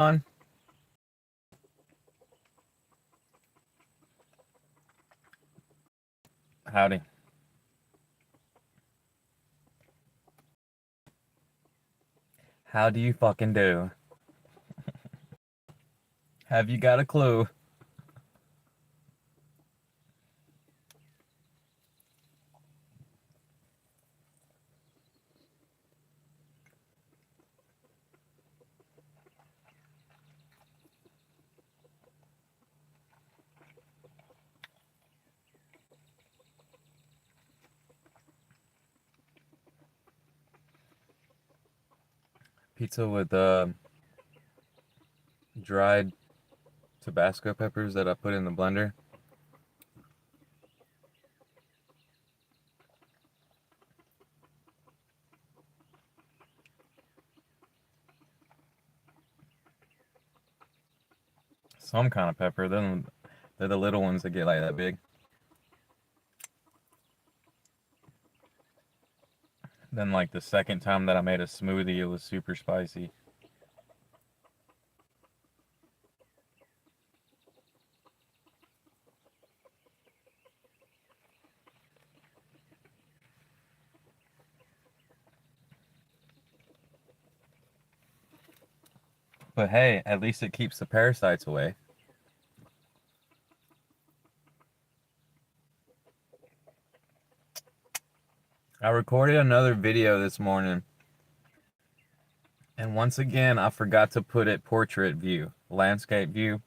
On. Howdy. How do you fucking do? Have you got a clue? Pizza with dried Tabasco peppers that I put in the blender. Some kind of pepper. Then they're the little ones that get like that big. Then like the second time that I made a smoothie, it was super spicy. But hey, at least it keeps the parasites away. I recorded another video this morning, and once again, I forgot to put it portrait view, landscape view.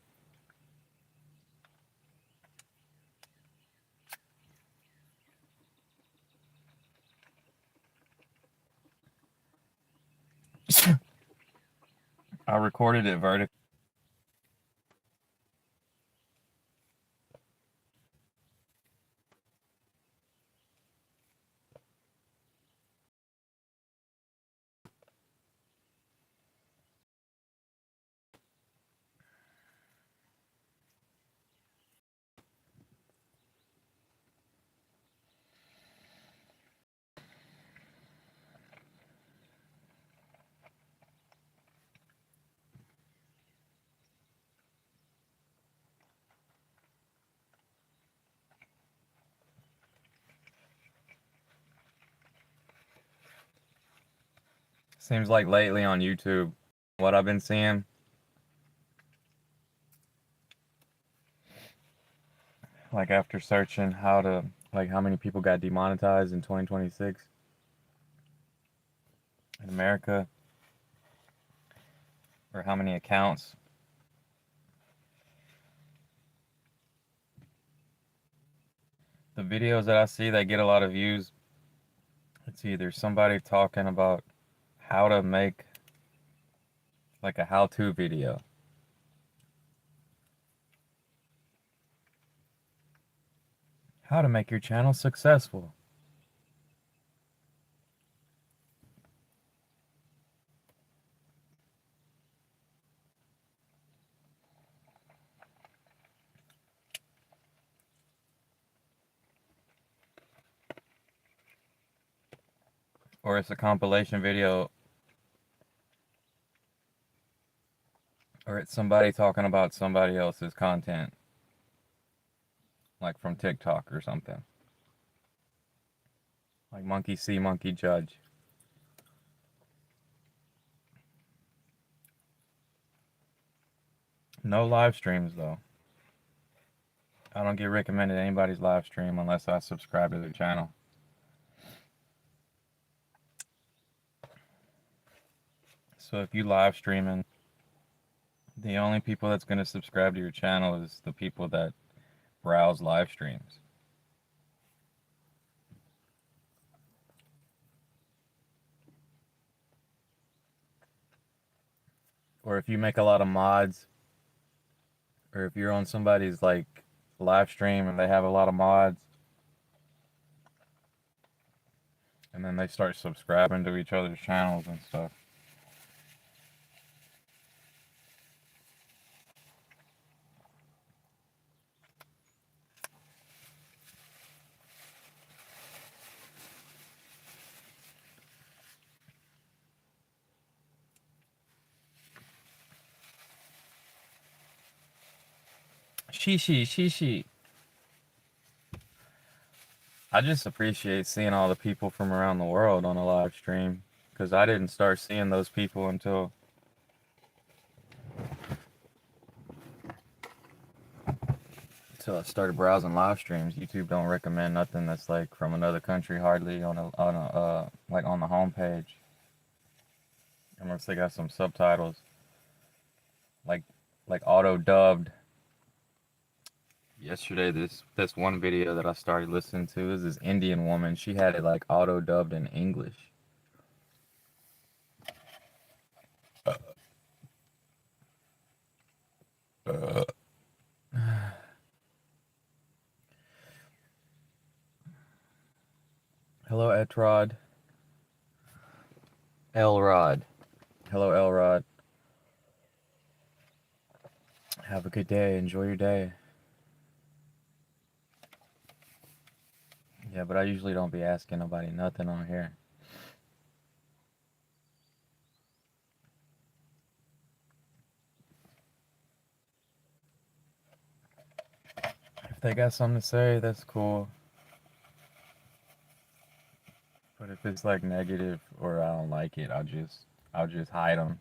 I recorded it vertically. Seems like lately on YouTube, what I've been seeing, like after searching how many people got demonetized in 2026 in America, or how many accounts. The videos that I see that get a lot of views, it's either somebody talking about how to make like a how-to video, how to make your channel successful, or it's a compilation video, or it's somebody talking about somebody else's content, like from TikTok or something, like monkey see, monkey judge. No live streams though. I don't get recommended anybody's live stream unless I subscribe to their channel. So if you live streaming, the only people that's going to subscribe to your channel is the people that browse live streams. Or if you make a lot of mods, or if you're on somebody's like live stream and they have a lot of mods, and then they start subscribing to each other's channels and stuff. Shishi, shishi. I just appreciate seeing all the people from around the world on a live stream because I didn't start seeing those people until I started browsing live streams. YouTube don't recommend nothing that's like from another country hardly on a like on the homepage unless they got some subtitles like auto dubbed. Yesterday, this one video that I started listening to is this Indian woman. She had it like auto dubbed in English. Hello, Etrod. Elrod. Hello, Elrod. Have a good day. Enjoy your day. Yeah, but I usually don't be asking nobody nothing on here. If they got something to say, that's cool. But if it's like negative or I don't like it, I'll just hide them.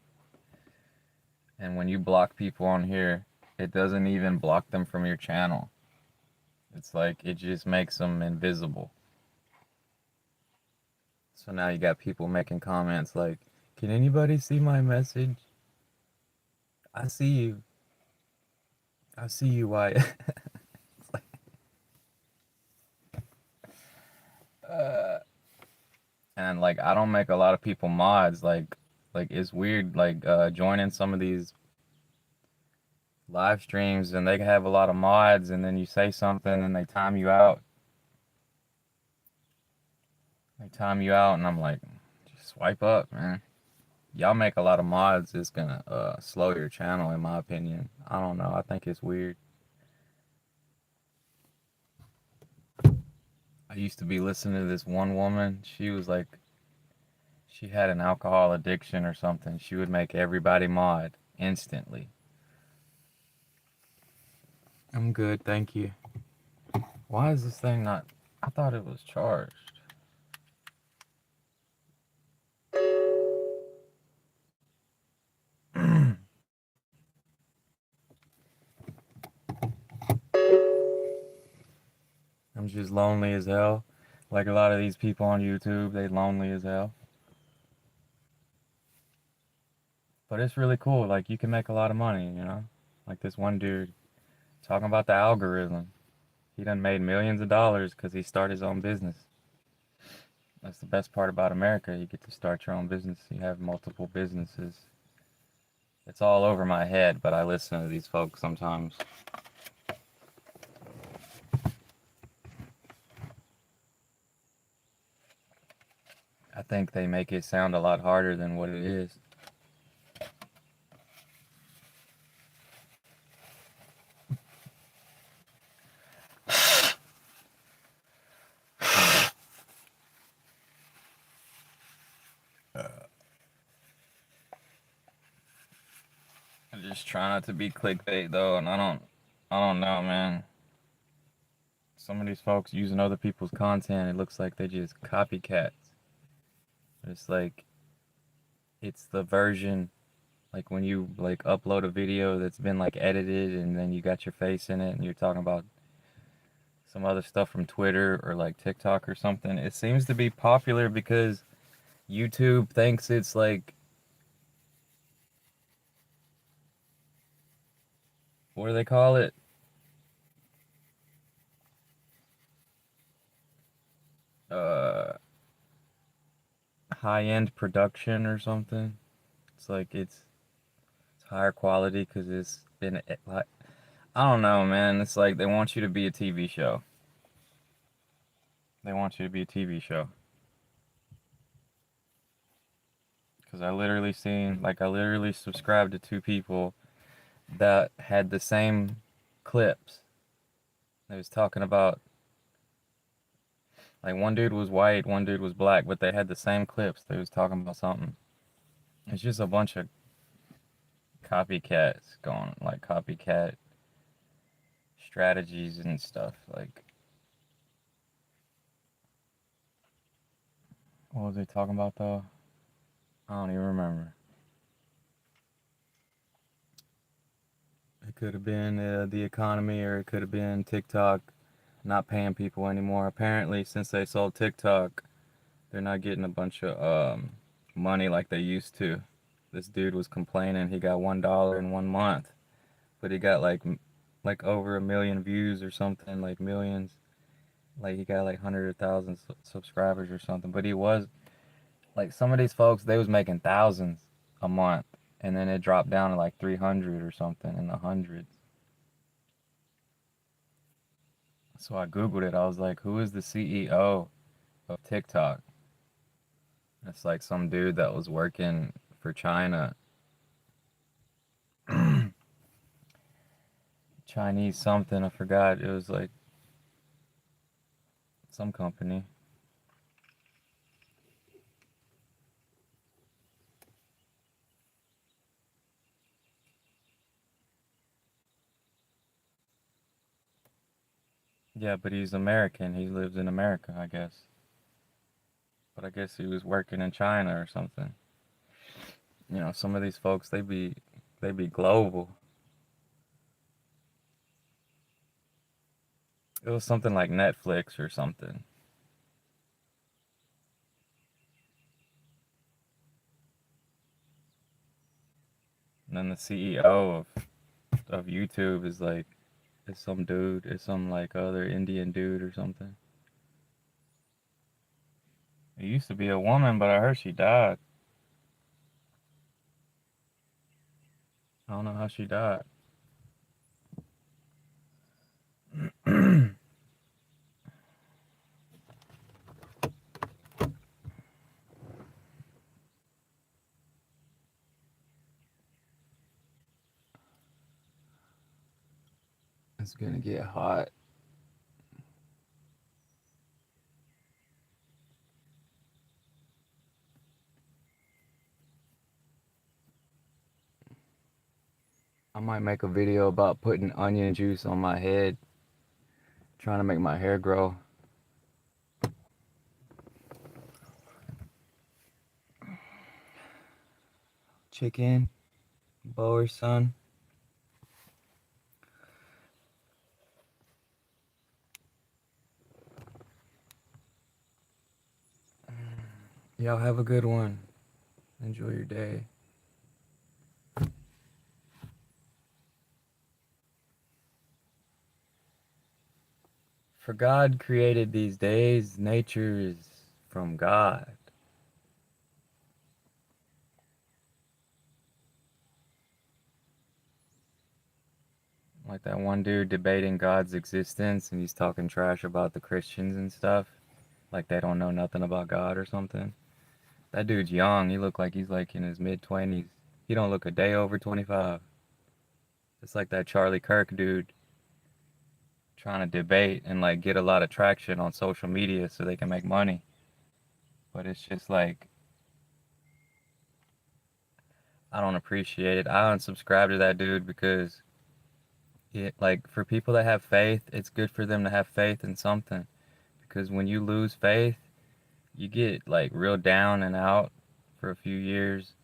And when you block people on here, it doesn't even block them from your channel. It's like it just makes them invisible. So now you got people making comments like, "Can anybody see my message? I see you. I see you, Wyatt." It's like, and like I don't make a lot of people mods. Like it's weird. Like joining some of these live streams and they have a lot of mods, and then you say something and they time you out. They time you out, and I'm like, just swipe up, man. Y'all make a lot of mods. It's gonna slow your channel, in my opinion. I don't know. I think it's weird. I used to be listening to this one woman. She was like, she had an alcohol addiction or something. She would make everybody mod instantly. I'm good, thank you. Why is this thing not? I thought it was charged. I'm just lonely as hell. Like a lot of these people on YouTube, they lonely as hell. But it's really cool. Like you can make a lot of money, you know? Like this one dude talking about the algorithm. He done made millions of dollars because he started his own business. That's the best part about America. You get to start your own business. You have multiple businesses. It's all over my head, but I listen to these folks sometimes. I think they make it sound a lot harder than what it is. I just try not to be clickbait though, and I don't know, man. Some of these folks using other people's content, it looks like they just copycats. It's like, it's the version, like when you like upload a video that's been like edited and then you got your face in it and you're talking about some other stuff from Twitter or like TikTok or something. It seems to be popular because YouTube thinks it's like, what do they call it? Uh, High-end production or something. It's like it's higher quality because it's been like, I don't know, man. It's like they want you to be a TV show. They want you to be a TV show. Because I literally subscribed to two people that had the same clips. They was talking about, like one dude was white, one dude was black, but they had the same clips. They was talking about something. It's just a bunch of copycats going, like copycat strategies and stuff. Like, what was they talking about though? I don't even remember. It could have been the economy, or it could have been TikTok not paying people anymore. Apparently, since they sold TikTok, they're not getting a bunch of money like they used to. This dude was complaining he got $1 in 1 month, but he got like over 1 million views or something, like millions. Like he got like hundreds of thousands subscribers or something. But he was like, some of these folks, they was making thousands a month, and then it dropped down to like 300 or something, in the hundreds. So I googled it. I was like, who is the CEO of TikTok? It's like some dude that was working for China, Chinese something. I forgot. It was like some company. Yeah, but he's American. He lives in America, I guess. But I guess he was working in China or something. You know, some of these folks, they be global. It was something like Netflix or something. And then the CEO of YouTube is some dude, is some like other Indian dude or something. It used to be a woman, but I heard she died. I don't know how she died. It's gonna get hot. I might make a video about putting onion juice on my head, trying to make my hair grow. Chicken, Bower son. Y'all have a good one. Enjoy your day. For God created these days, nature is from God. Like that one dude debating God's existence, and he's talking trash about the Christians and stuff. Like they don't know nothing about God or something. That dude's young. He look like he's like in his mid-20s. He don't look a day over 25. It's like that Charlie Kirk dude trying to debate and like get a lot of traction on social media so they can make money. But it's just like, I don't appreciate it. I unsubscribe to that dude because like, for people that have faith, it's good for them to have faith in something. Because when you lose faith, you get like real down and out for a few years,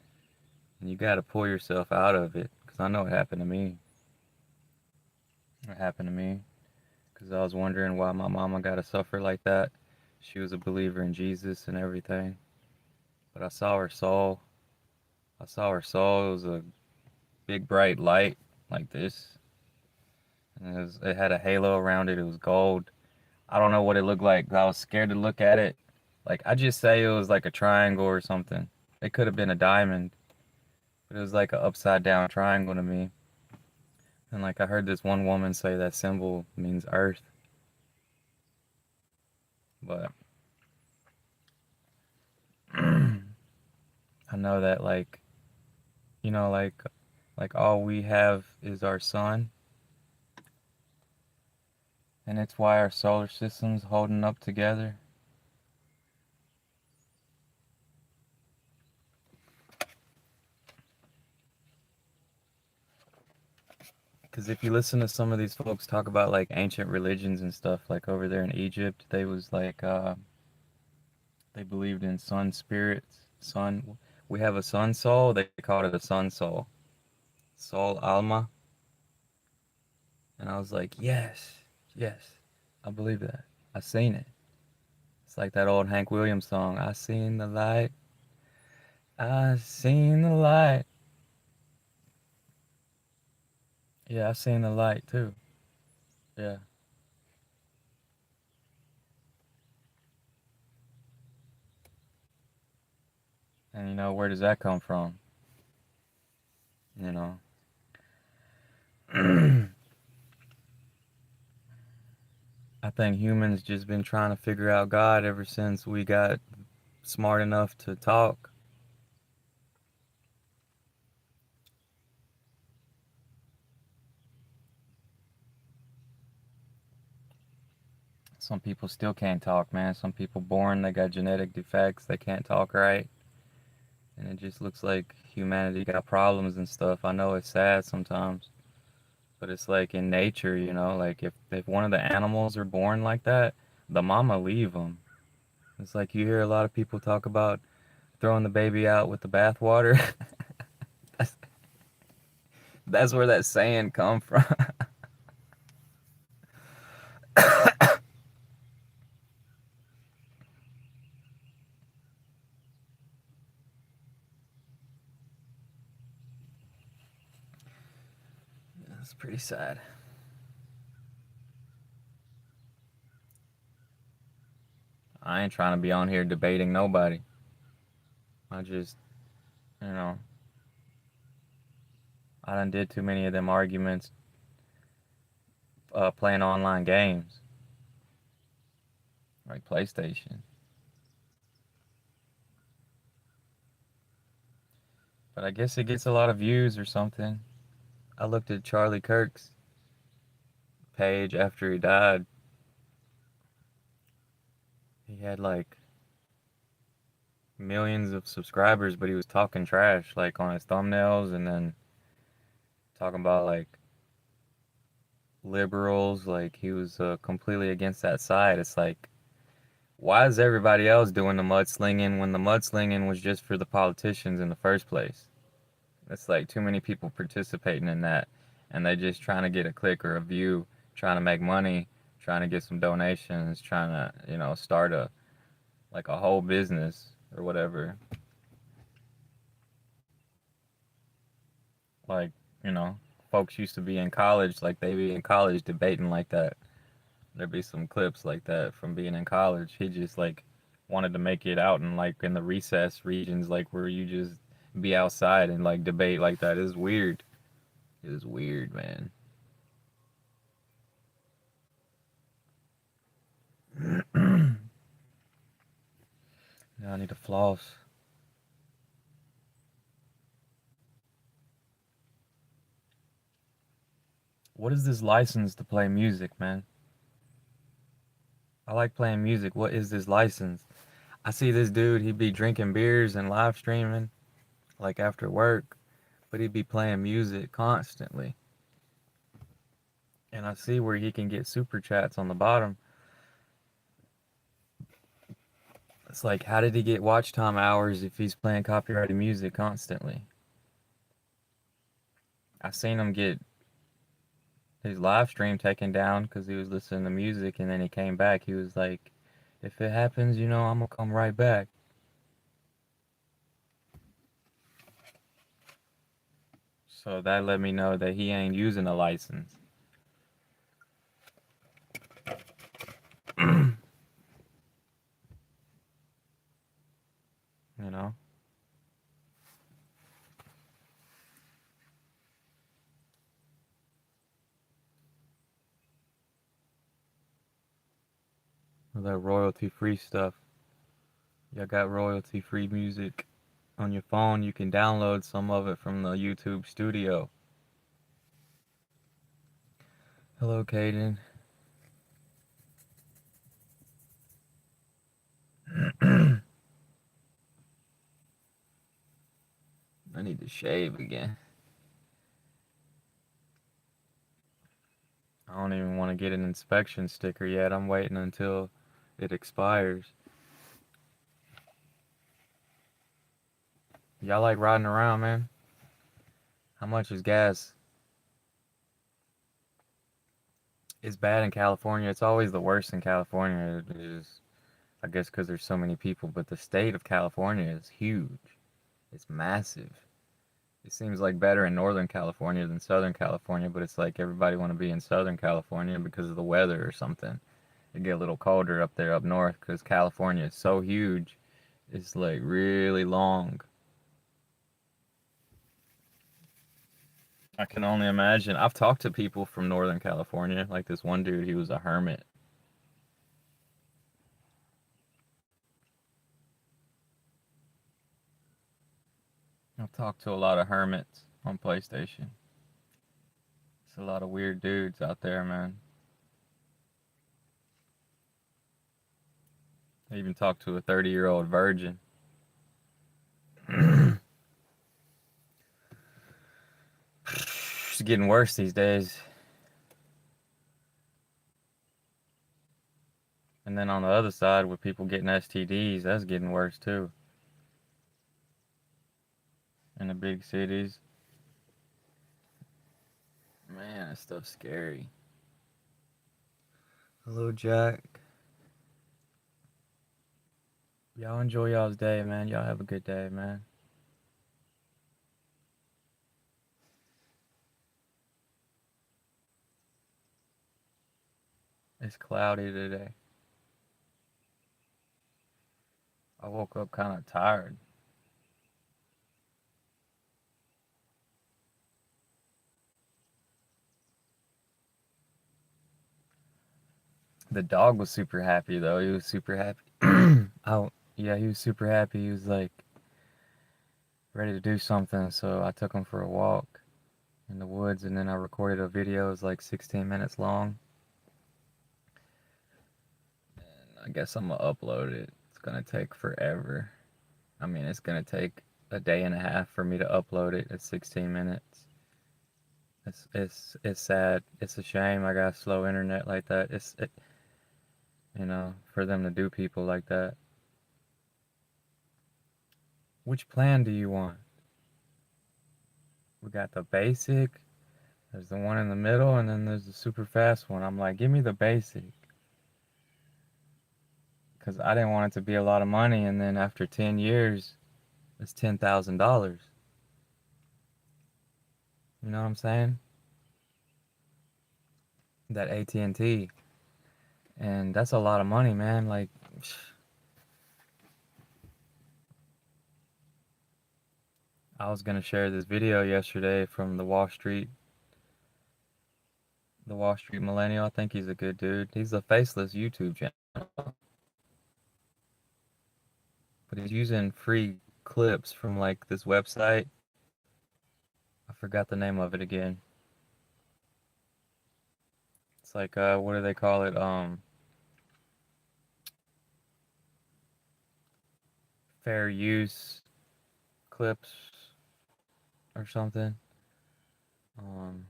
and you got to pull yourself out of it. Because I know it happened to me. It happened to me because I was wondering why my mama got to suffer like that. She was a believer in Jesus and everything, but I saw her soul. I saw her soul. It was a big bright light like this, and it had a halo around it. It was gold. I don't know what it looked like. I was scared to look at it. Like, I just say it was like a triangle or something. It could have been a diamond, but it was like an upside down triangle to me. And like, I heard this one woman say that symbol means earth, but I know that, like, you know, like all we have is our sun, and it's why our solar system's holding up together. Because if you listen to some of these folks talk about like ancient religions and stuff, like over there in Egypt, they was like they believed in sun spirits. Sun, we have a sun soul. They called it a sun soul, soul alma. And I was like, yes, yes, I believe that. I seen it. It's like that old Hank Williams song. I seen the light. I seen the light. Yeah, I seen the light too. Yeah. And you know, where does that come from? You know, I think humans just been trying to figure out God ever since we got smart enough to talk. Some people still can't talk, man. Some people born, they got genetic defects, they can't talk right. And it just looks like humanity got problems and stuff. I know it's sad sometimes, but it's like in nature, you know, like if one of the animals are born like that, the mama leave them. It's like you hear a lot of people talk about throwing the baby out with the bathwater. that's, that's where that saying come from. It's pretty sad. I ain't trying to be on here debating nobody. I just, you know, I done did too many of them arguments playing online games like PlayStation. But I guess it gets a lot of views or something. I looked at Charlie Kirk's page after he died. He had like millions of subscribers, but he was talking trash like on his thumbnails and then talking about like liberals, like he was completely against that side. It's like, why is everybody else doing the mudslinging when the mudslinging was just for the politicians in the first place? It's like too many people participating in that, and they just trying to get a click or a view, trying to make money, trying to get some donations, trying to, you know, start a like a whole business or whatever. Like, you know, folks used to be in college, like they be in college debating like that. There'd be some clips like that from being in college. He just like wanted to make it out in like in the recess regions, like where you just be outside and like debate like that. It's weird. It is weird, man. Now I need to floss. What is this license to play music, man? I like playing music. What is this license? I see this dude, he'd be drinking beers and live streaming, like after work, but he'd be playing music constantly. And I see where he can get super chats on the bottom. It's like, how did he get watch time hours if he's playing copyrighted music constantly? I seen him get his live stream taken down because he was listening to music, and then he came back. He was like, if it happens, you know, I'm gonna come right back. So that let me know that he ain't using a license. You know, that royalty free stuff. Y'all got royalty free music on your phone. You can download some of it from the YouTube studio. Hello, Caden. I need to shave again. don't even want to get an inspection sticker yet. I'm waiting until it expires. Y'all like riding around, man? How much is gas? It's bad in California. It's always the worst in California. It is, I guess, because there's so many people. But the state of California is huge. It's massive. It seems like better in Northern California than Southern California, but it's like everybody want to be in Southern California because of the weather or something. It get a little colder up there up north because California is so huge. It's like really long. I can only imagine. I've talked to people from Northern California, like this one dude, he was a hermit. I've talked to a lot of hermits on PlayStation. It's a lot of weird dudes out there, man. I even talked to a 30-year-old virgin. It's getting worse these days. And then on the other side, with people getting STDs, that's getting worse too. In the big cities. Man, that stuff's scary. Hello, Jack. Y'all enjoy y'all's day, man. Y'all have a good day, man. It's cloudy today. I woke up kind of tired. The dog was super happy though. He was super happy. Oh, yeah, he was super happy. He was like ready to do something, so I took him for a walk in the woods and then I recorded a video. It was like 16 minutes long. I guess I'm gonna upload it. It's gonna take forever. I mean, it's gonna take a day and a half for me to upload it at 16 minutes. It's sad. It's a shame I got slow internet like that. For them to do people like that. Which plan do you want? We got the basic. There's the one in the middle, and then there's the super fast one. I'm like, give me the basic, because I didn't want it to be a lot of money, and then after 10 years, it's $10,000. You know what I'm saying? That AT&T, and that's a lot of money, man. Like, I was gonna share this video yesterday from the Wall Street Millennial. I think he's a good dude. He's a faceless YouTube channel, but he's using free clips from like this website. I forgot the name of it again. It's like what do they call it? Fair use clips or something. Um,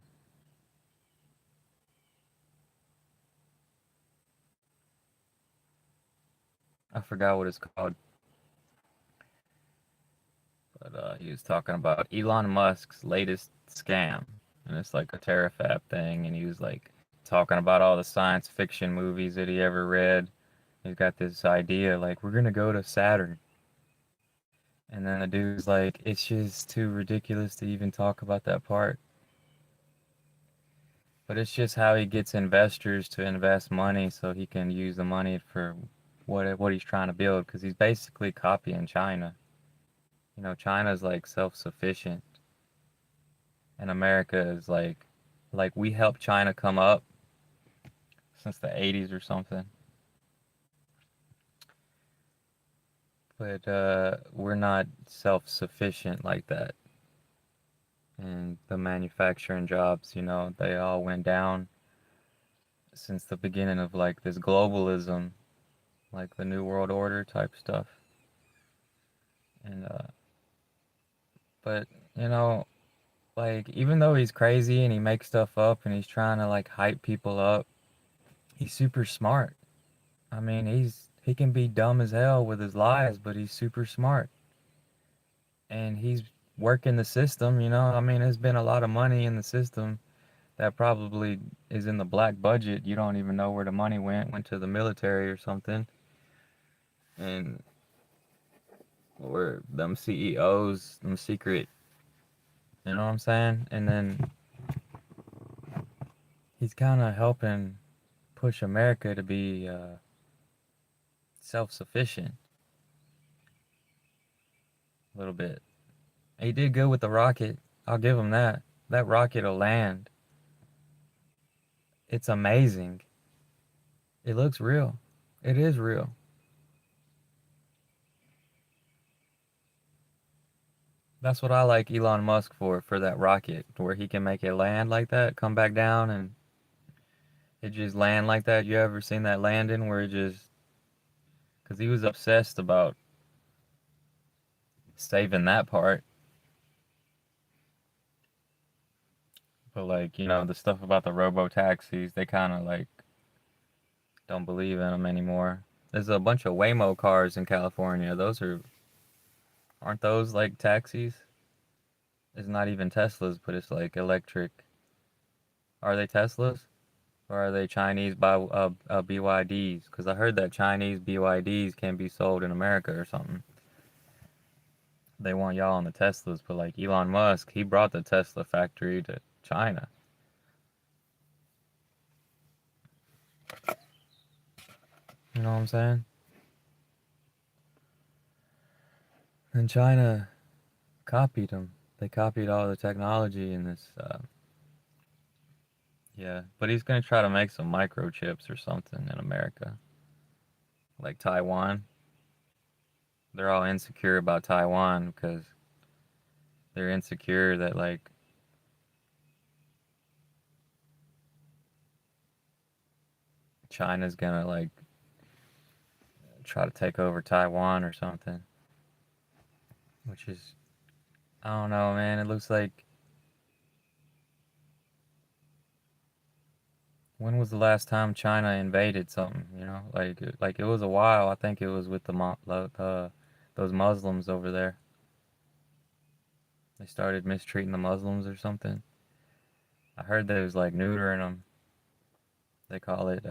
I forgot what it's called, but he was talking about Elon Musk's latest scam, and it's like a terafab thing, and he was like talking about all the science fiction movies that he ever read. He's got this idea like we're gonna go to Saturn, and then the dude's like, it's just too ridiculous to even talk about that part. But it's just how he gets investors to invest money so he can use the money for what he's trying to build, because he's basically copying China. China's like self-sufficient, and America is like we helped China come up since the 80s or something. But we're not self-sufficient like that. And the manufacturing jobs, they all went down since the beginning of like this globalism, like the New World Order type stuff. And but you know, Like, even though he's crazy and he makes stuff up and he's trying to like hype people up, he's super smart. I mean, he can be dumb as hell with his lies, but he's super smart. And he's working the system, you know? I mean, there's been a lot of money in the system that probably is in the black budget. You don't even know where the money went to the military or something. And or them CEOs, them secret, you know what I'm saying? And then he's kind of helping push America to be self-sufficient a little bit. He did good with the rocket. I'll give him that. That rocket will land. It's amazing. It looks real. It is real. That's what I like Elon Musk for that rocket, where he can make it land like that, come back down, and it just land like that. You ever seen that landing where it just, because he was obsessed about saving that part, but like, the stuff about the robo taxis, they kind of like don't believe in them anymore. There's a bunch of Waymo cars in California. Aren't those like taxis? It's not even Teslas, but it's like electric. Are they Teslas? Or are they Chinese BYDs? Because I heard that Chinese BYDs can be sold in America or something. They want y'all on the Teslas, but like Elon Musk, he brought the Tesla factory to China. You know what I'm saying? And China copied him. They copied all the technology in this. Yeah, but he's gonna try to make some microchips or something in America, like Taiwan. They're all insecure about Taiwan because they're insecure that like China's gonna like try to take over Taiwan or something, which is, I don't know, man. It looks like, when was the last time China invaded something? Like it was a while. I think it was with those Muslims over there. They started mistreating the Muslims or something. I heard they was like neutering them. They call it,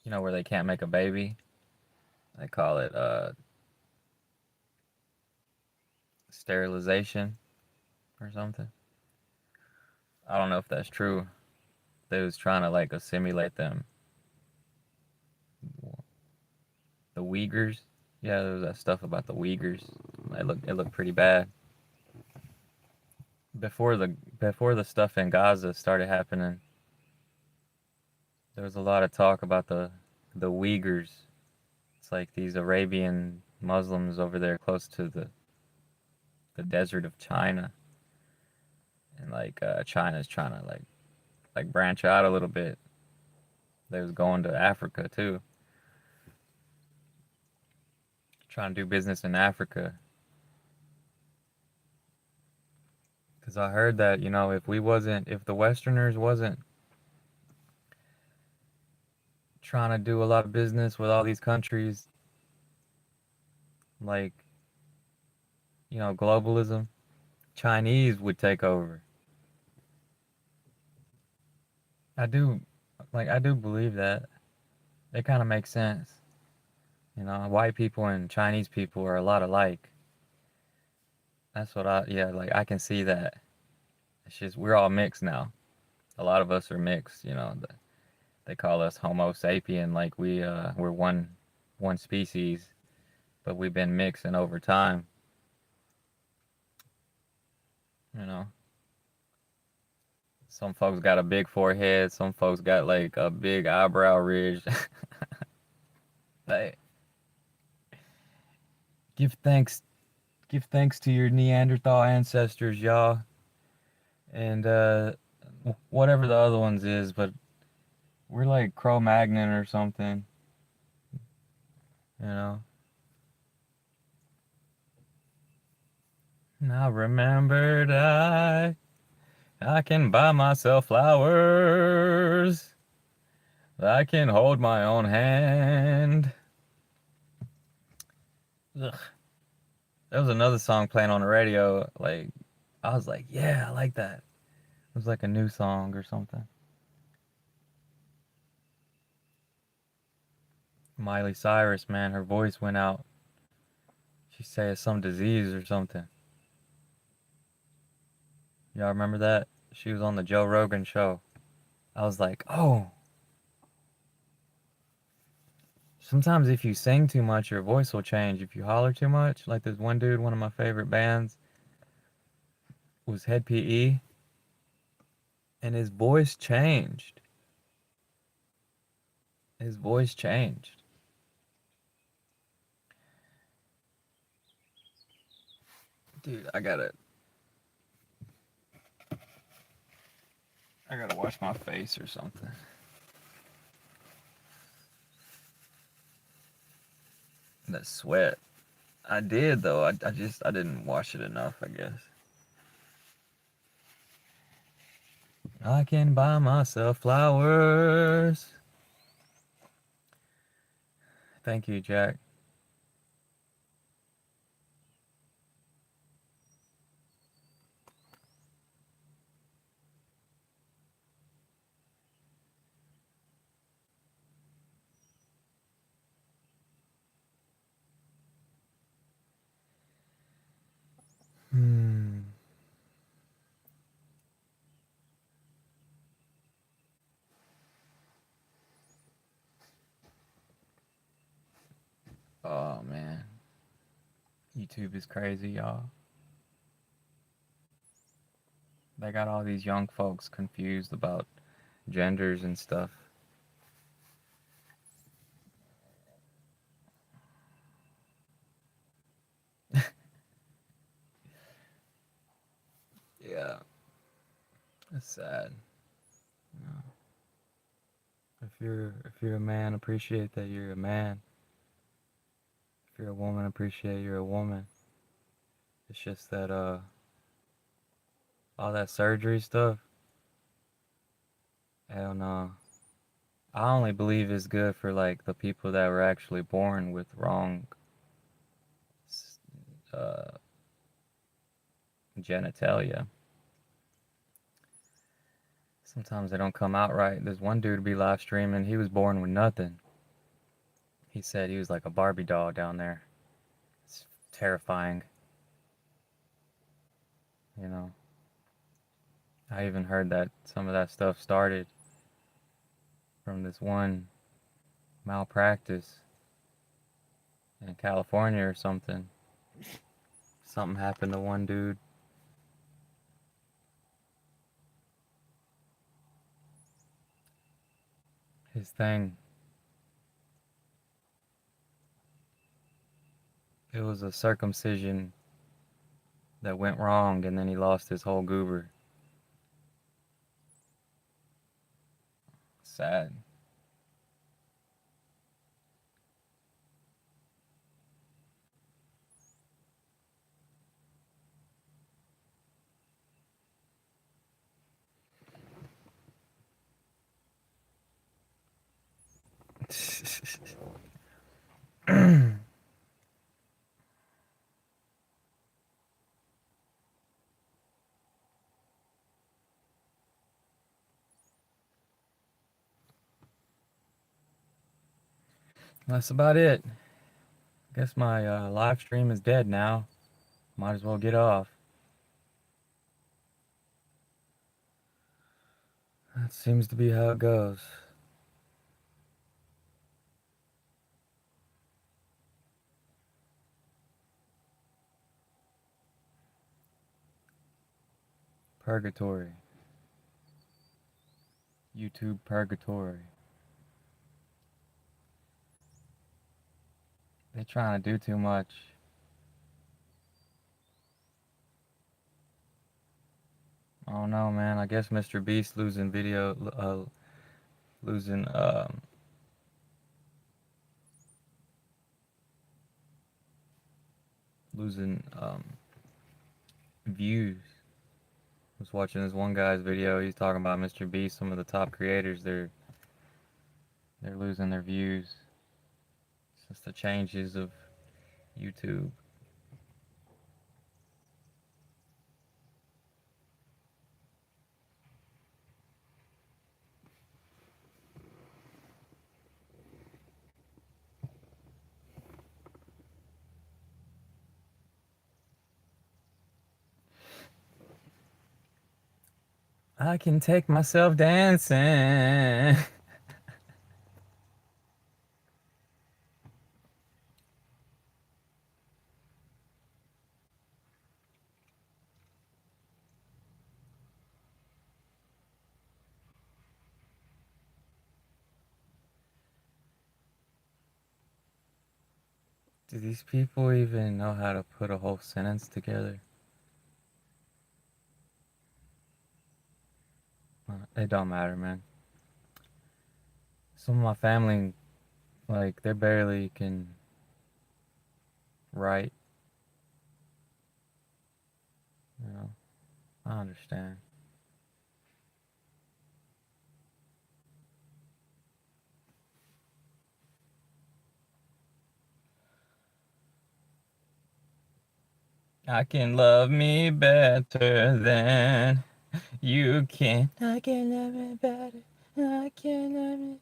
where they can't make a baby. They call it sterilization or something. I don't know if that's true. They was trying to like assimilate them. The Uyghurs. Yeah, there was that stuff about the Uyghurs. It looked pretty bad. Before the stuff in Gaza started happening, there was a lot of talk about the Uyghurs. It's like these Arabian Muslims over there close to the desert of China, and like China's trying to like branch out a little bit. They was going to Africa too, trying to do business in Africa. Because I heard that, if the Westerners wasn't trying to do a lot of business with all these countries, like, globalism, Chinese would take over. I do, I do believe that. It kind of makes sense. White people and Chinese people are a lot alike. Yeah, like I can see that. It's just, we're all mixed now. A lot of us are mixed, they call us Homo sapien, like we're one species, but we've been mixing over time, you know. Some folks got a big forehead, some folks got like a big eyebrow ridge. Like, give thanks give thanks to your Neanderthal ancestors, y'all. And whatever the other ones is, but we're like Cro-Magnon or something, you know. I remembered I can buy myself flowers. I can hold my own hand. Ugh. There was another song playing on the radio. Like, I was like, yeah, I like that. It was like a new song or something. Miley Cyrus, man, her voice went out. She said it's some disease or something. Y'all remember that? She was on the Joe Rogan show. I was like, oh. Sometimes if you sing too much, your voice will change. If you holler too much, like this one dude, one of my favorite bands was Head PE, and his voice changed. His voice changed. Dude, I gotta wash my face or something. That sweat. I did though. I didn't wash it enough, I guess. I can buy myself flowers. Thank you, Jack. Hmm. Oh man. YouTube is crazy, y'all. They got all these young folks confused about genders and stuff. Yeah, it's sad. You know, if you're a man, appreciate that you're a man. If you're a woman, appreciate you're a woman. It's just that all that surgery stuff, hell no. I only believe it's good for like the people that were actually born with wrong uh, genitalia. Sometimes they don't come out right. There's one dude be live streaming. He was born with nothing. He said he was like a Barbie doll down there. It's terrifying. You know. I even heard that some of that stuff started from this one malpractice in California or something. Something happened to one dude. His thing, it was a circumcision that went wrong and then he lost his whole goober. Sad. That's about it. Guess my live stream is dead now. Might as well get off. That seems to be how it goes. Purgatory. YouTube purgatory. They trying to do too much. I don't know, man. I guess Mr. Beast losing losing losing views. I was watching this one guy's video. He's talking about Mr. Beast. Some of the top creators, they're losing their views. It's just the changes of YouTube. I can take myself dancing. Do these people even know how to put a whole sentence together? It don't matter, man. Some of my family, like, they barely can write, you know. I understand. I can love me better than you can. I can love me better. I can love me.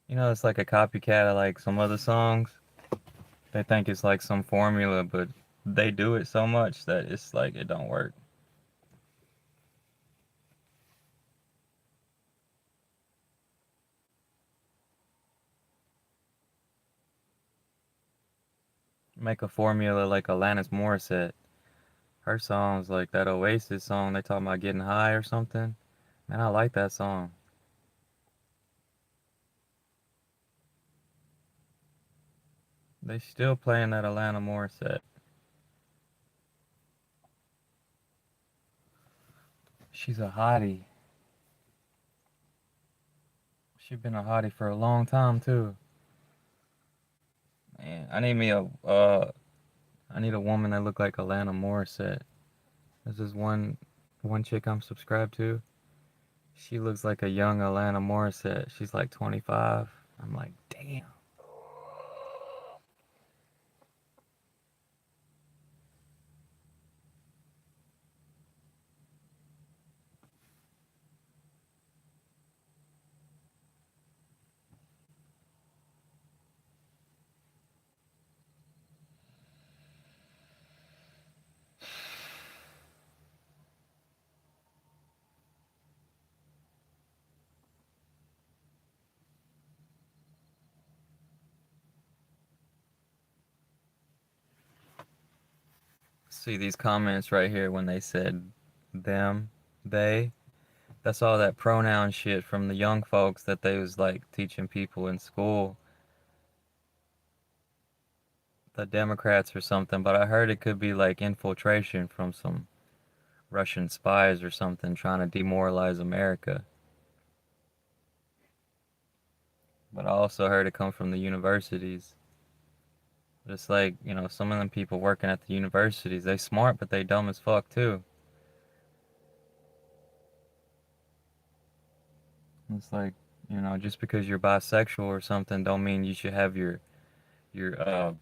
You know, it's like a copycat of like some other songs. They think it's like some formula, but they do it so much that it's like it don't work. Make a formula like Alanis Morissette. Her songs like that Oasis song, they talking about getting high or something. Man, I like that song. They still playing that Alanis Morissette. She's a hottie. She's been a hottie for a long time too. Man, I need a woman that look like Alanis Morissette. There's this one chick I'm subscribed to. She looks like a young Alanis Morissette. She's like 25. I'm like, damn. See these comments right here when they said them, they. That's all that pronoun shit from the young folks that they was like teaching people in school, the Democrats or something. But I heard it could be like infiltration from some Russian spies or something trying to demoralize America. But I also heard it come from the universities. Just like, you know, some of them people working at the universities, they smart, but they dumb as fuck too. It's like, you know, just because you're bisexual or something don't mean you should have your your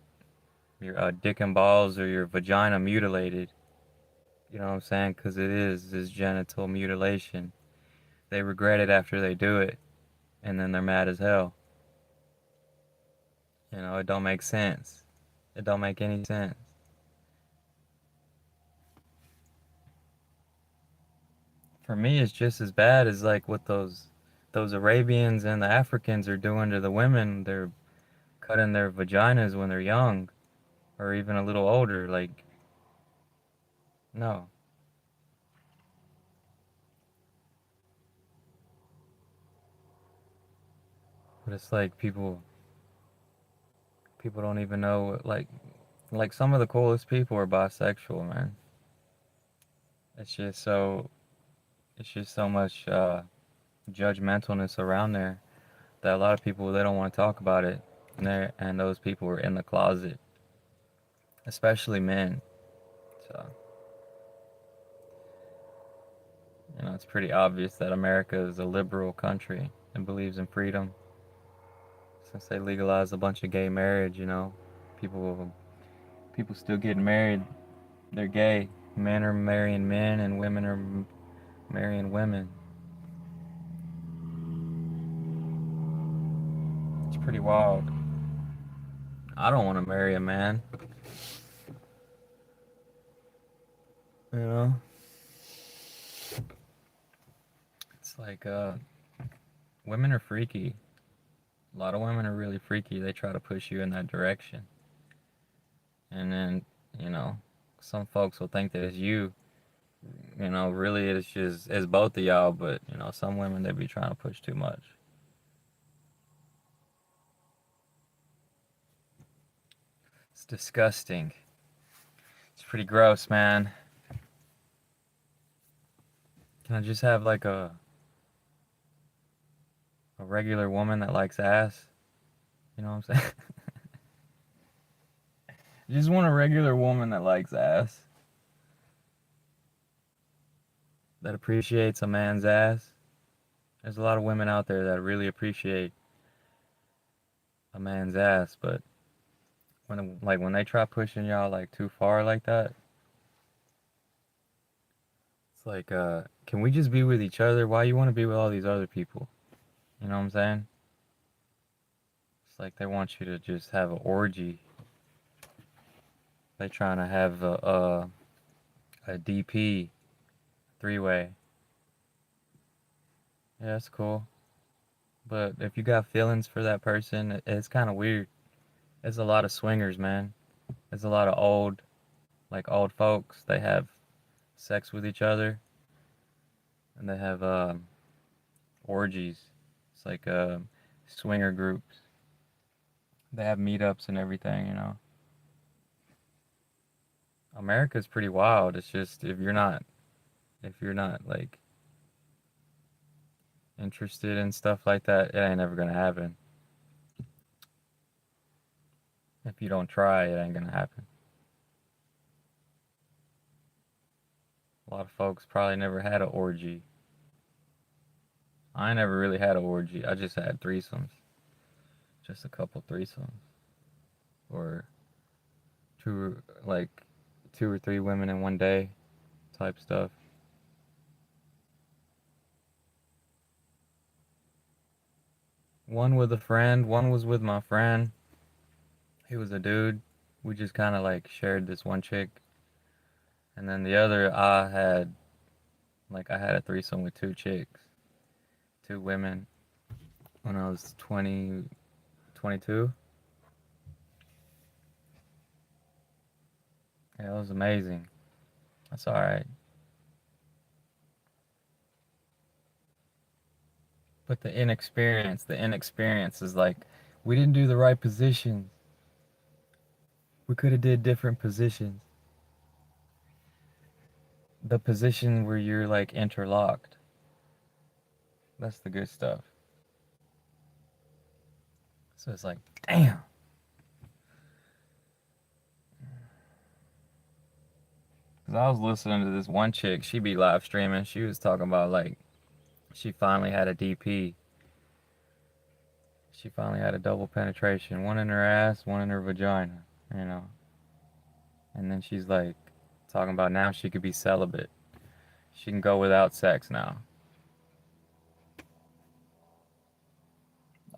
dick and balls or your vagina mutilated. You know what I'm saying? Because is genital mutilation. They regret it after they do it, and then they're mad as hell. You know, it don't make sense. It don't make any sense. For me, it's just as bad as like what those Arabians and the Africans are doing to the women. They're cutting their vaginas when they're young, or even a little older. Like, no. But it's like people don't even know like some of the coolest people are bisexual, man. It's just so it's just so much judgmentalness around there that a lot of people they don't want to talk about it. And those people are in the closet, especially men. So it's pretty obvious that America is a liberal country and believes in freedom. Since they legalized a bunch of gay marriage, people people still getting married. They're gay. Men are marrying men, and women are marrying women. It's pretty wild. I don't want to marry a man. You know, it's like women are freaky. A lot of women are really freaky. They try to push you in that direction, and then you know, some folks will think that it's you. Really it's both of y'all. But some women they be trying to push too much. It's disgusting. It's pretty gross, man. Can I just have like a regular woman that likes ass? You know what I'm saying? I just want a regular woman that likes ass, that appreciates a man's ass. There's a lot of women out there that really appreciate a man's ass, but when they try pushing y'all like too far like that, it's like can we just be with each other? Why you want to be with all these other people? You know what I'm saying? It's like they want you to just have an orgy. They trying to have a DP three-way. Yeah, that's cool. But if you got feelings for that person, it's kind of weird. There's a lot of swingers, man. There's a lot of old folks. They have sex with each other, and they have orgies. It's like swinger groups. They have meetups and everything. America's pretty wild. It's just if you're not like interested in stuff like that, it ain't ever gonna happen. If you don't try, it ain't gonna happen. A lot of folks probably never had an orgy. I never really had an orgy. I just had threesomes. Just a couple threesomes. Or like two or three women in one day type stuff. One with a friend, one was with my friend. He was a dude. We just kind of like shared this one chick. And then the other, I had a threesome with two chicks, two women when I was 20, 22. Yeah, it was amazing. That's all right. But the inexperience is like, we didn't do the right positions. We could have did different positions. The position where you're like interlocked. That's the good stuff. So it's like, damn. 'Cause I was listening to this one chick. She be live streaming. She was talking about like she finally had a DP. She finally had a double penetration, one in her ass, one in her vagina. You know. And then she's like talking about now she could be celibate. She can go without sex now.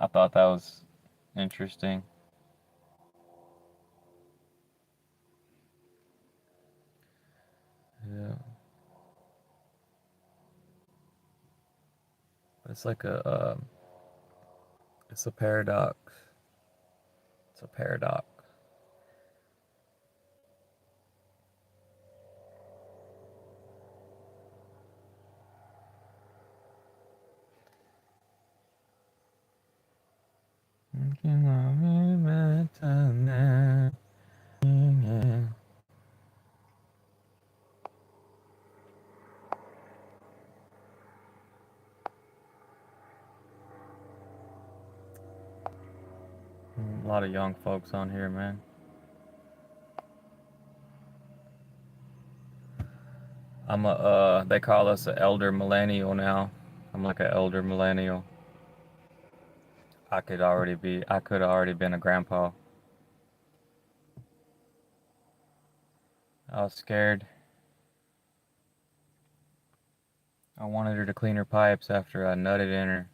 I thought that was interesting. Yeah. It's like it's a paradox. It's a paradox. A lot of young folks on here, man. they call us an elder millennial now. I'm like an elder millennial. I could have already been a grandpa. I was scared. I wanted her to clean her pipes after I nutted in her,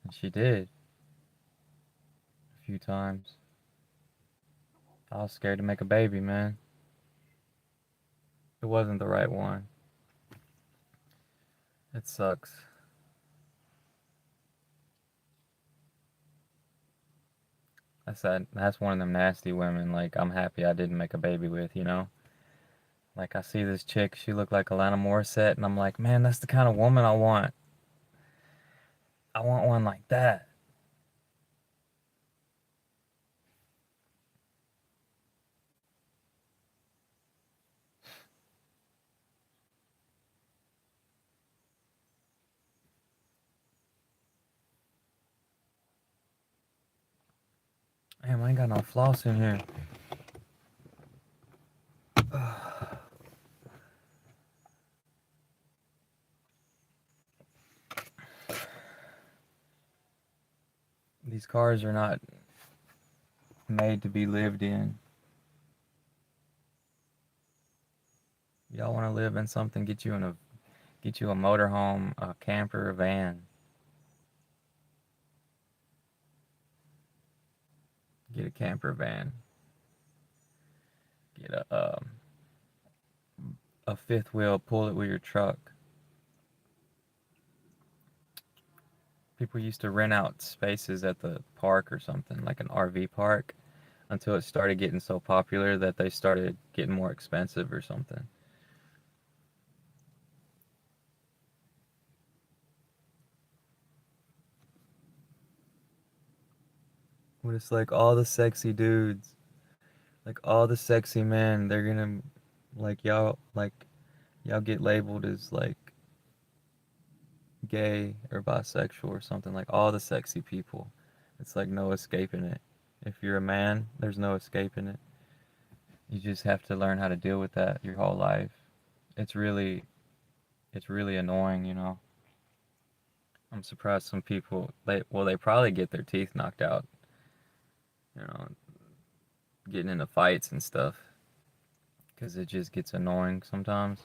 and she did a few times. I was scared to make a baby, man. It wasn't the right one. It sucks. That's one of them nasty women. Like I'm happy I didn't make a baby with, you know. Like I see this chick, she looked like Alana Morissette, and I'm like, man, that's the kind of woman I want. I want one like that. Damn, I ain't got no floss in here. These cars are not made to be lived in. Y'all want to live in something? Get you a motorhome, a camper, a van. Get a camper van. Get a fifth wheel. Pull it with your truck. People used to rent out spaces at the park or something, like an RV park, until it started getting so popular that they started getting more expensive or something. But it's like all the sexy dudes, like all the sexy men, they're gonna like y'all get labeled as like gay or bisexual or something. Like all the sexy people, it's like no escaping it. If you're a man, there's no escaping it. You just have to learn how to deal with that your whole life. It's really it's really annoying, you know. I'm surprised some people they probably get their teeth knocked out, you know, getting into fights and stuff because it just gets annoying sometimes.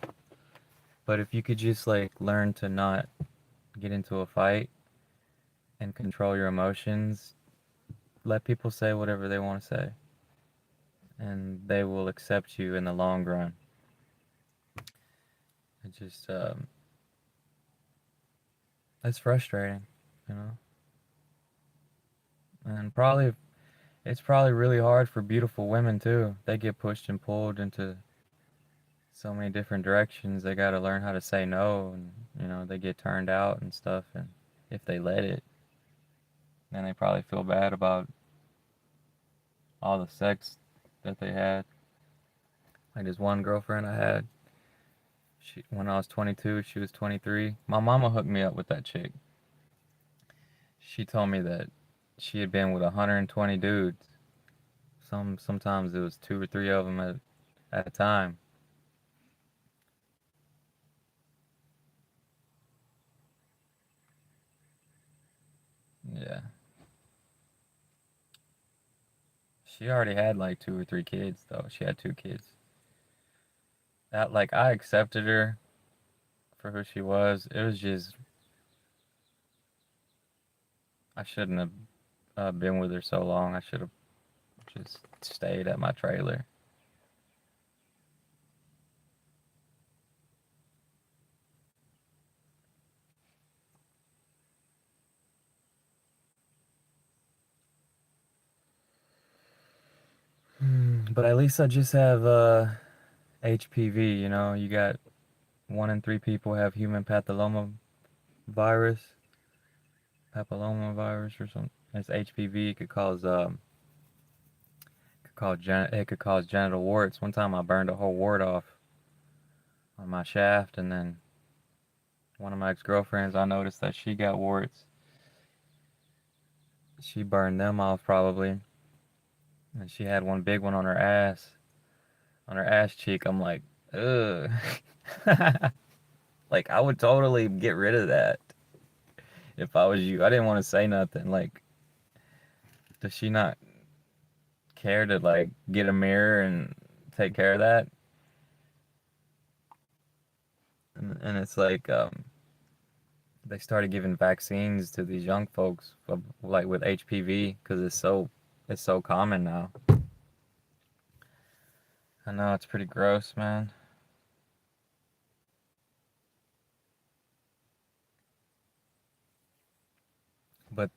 But if you could just like learn to not get into a fight and control your emotions, let people say whatever they want to say, and they will accept you in the long run. It just it's frustrating, you know, and probably it's probably really hard for beautiful women too. They get pushed and pulled into so many different directions. They got to learn how to say no, and you know they get turned out and stuff. And if they let it, then they probably feel bad about all the sex that they had. Like this one girlfriend I had, when I was 22, she was 23. My mama hooked me up with that chick. She told me that she had been with 120 dudes. Sometimes it was two or three of them at a time. Yeah, she already had like two or three kids though. She had two kids. That like I accepted her for who she was. It was just I shouldn't have been with her so long. I should have just stayed at my trailer. But at least I just have HPV. You know, you got one in three people have human papilloma virus or something. It's HPV. It could cause genital warts. One time I burned a whole wart off on my shaft, and then one of my ex-girlfriends, I noticed that she got warts. She burned them off probably, and she had one big one on her ass cheek. I'm like, Ugh. Like I would totally get rid of that if I was you. I didn't want to say nothing. Like, does she not care to like get a mirror and take care of that? And it's like they started giving vaccines to these young folks like with HPV because it's so common now. I know it's pretty gross, man. But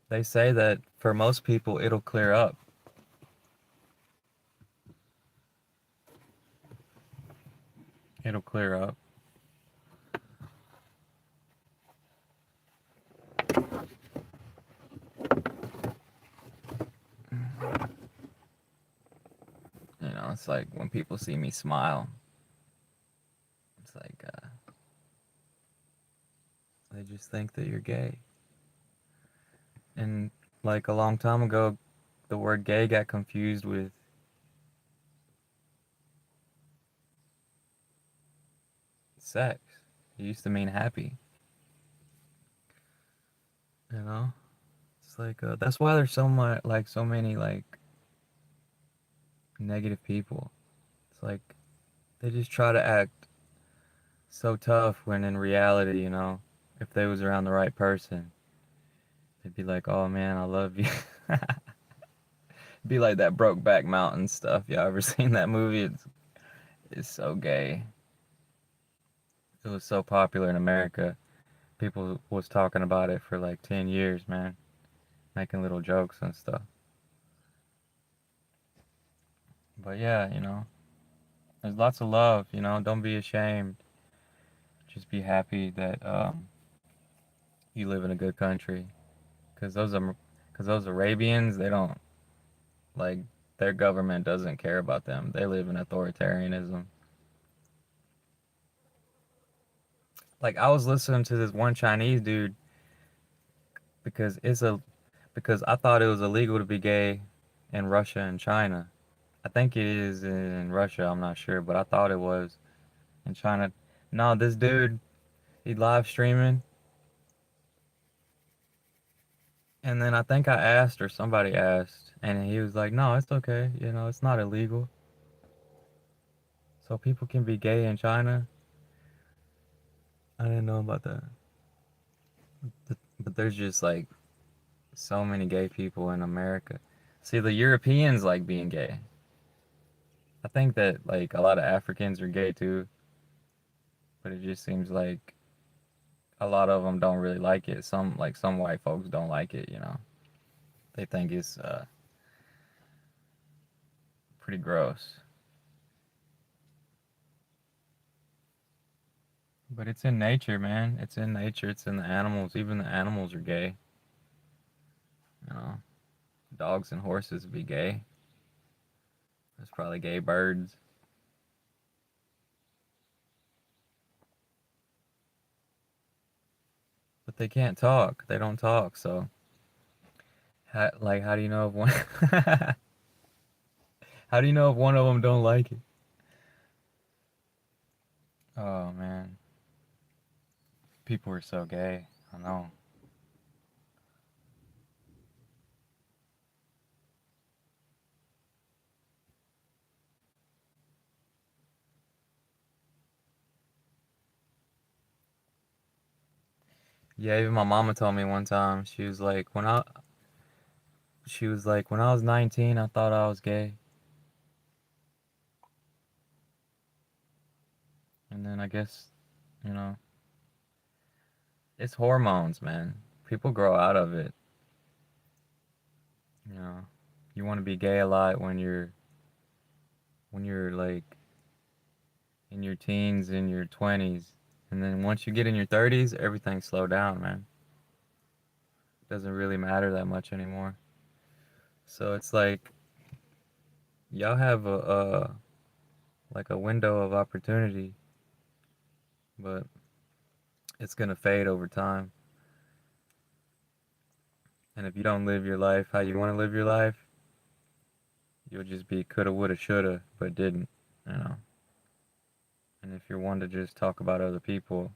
they say that for most people it'll clear up. It'll clear up. It's like when people see me smile, it's like they just think that you're gay. And like a long time ago, the word gay got confused with sex. It used to mean happy, you know? It's like that's why there's so many like negative people. It's like they just try to act so tough when in reality, if they was around the right person, they'd be like, "Oh man, I love you." Be like that Brokeback Mountain stuff. Y'all ever seen that movie? It's so gay. It was so popular in America. People was talking about it for like 10 years, man, making little jokes and stuff. But yeah, there's lots of love, don't be ashamed. Just be happy that you live in a good country. Cause those Arabians, they don't like their government doesn't care about them. They live in authoritarianism. Like I was listening to this one Chinese dude because it's a because I thought it was illegal to be gay in Russia and China. I think it is in Russia, I'm not sure, but I thought it was in China. No, this dude, he live streaming, and then I think I asked or somebody asked, and he was like, "No, it's okay. It's not illegal. So people can be gay in China." I didn't know about that. But there's just like so many gay people in America. See, the Europeans like being gay. I think that like a lot of Africans are gay too, but it just seems like a lot of them don't really like it. Some white folks don't like it. They think it's pretty gross. But it's in nature, man. It's in nature. It's in the animals. Even the animals are gay. You know, dogs and horses be gay. There's probably gay birds, but they can't talk. They don't talk. So, how do you know if one? How do you know if one of them don't like it? Oh man, people are so gay. I know. Yeah, even my mama told me one time. She was like, when I was 19, I thought I was gay, and then I guess, you know, it's hormones, man. People grow out of it. You know, you want to be gay a lot when you're like in your teens, in your 20s, and then once you get in your 30s, everything slow down, man. Doesn't really matter that much anymore. So it's like y'all have a like a window of opportunity, but it's gonna fade over time. And if you don't live your life how you want to live your life, you'll just be coulda, woulda, shoulda, but didn't. You know. And if you're one to just talk about other people,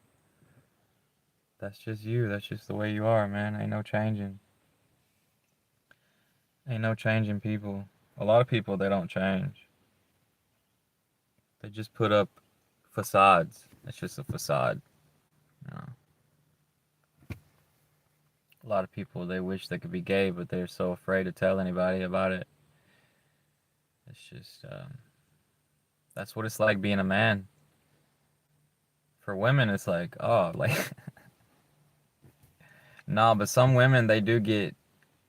that's just you. That's just the way you are, man. Ain't no changing. Ain't no changing people. A lot of people, they don't change. They just put up facades. It's just a facade. You know? A lot of people, they wish they could be gay, but they're so afraid to tell anybody about it. It's just, that's what it's like being a man. For women, it's like, oh, like, nah, but some women, they do get,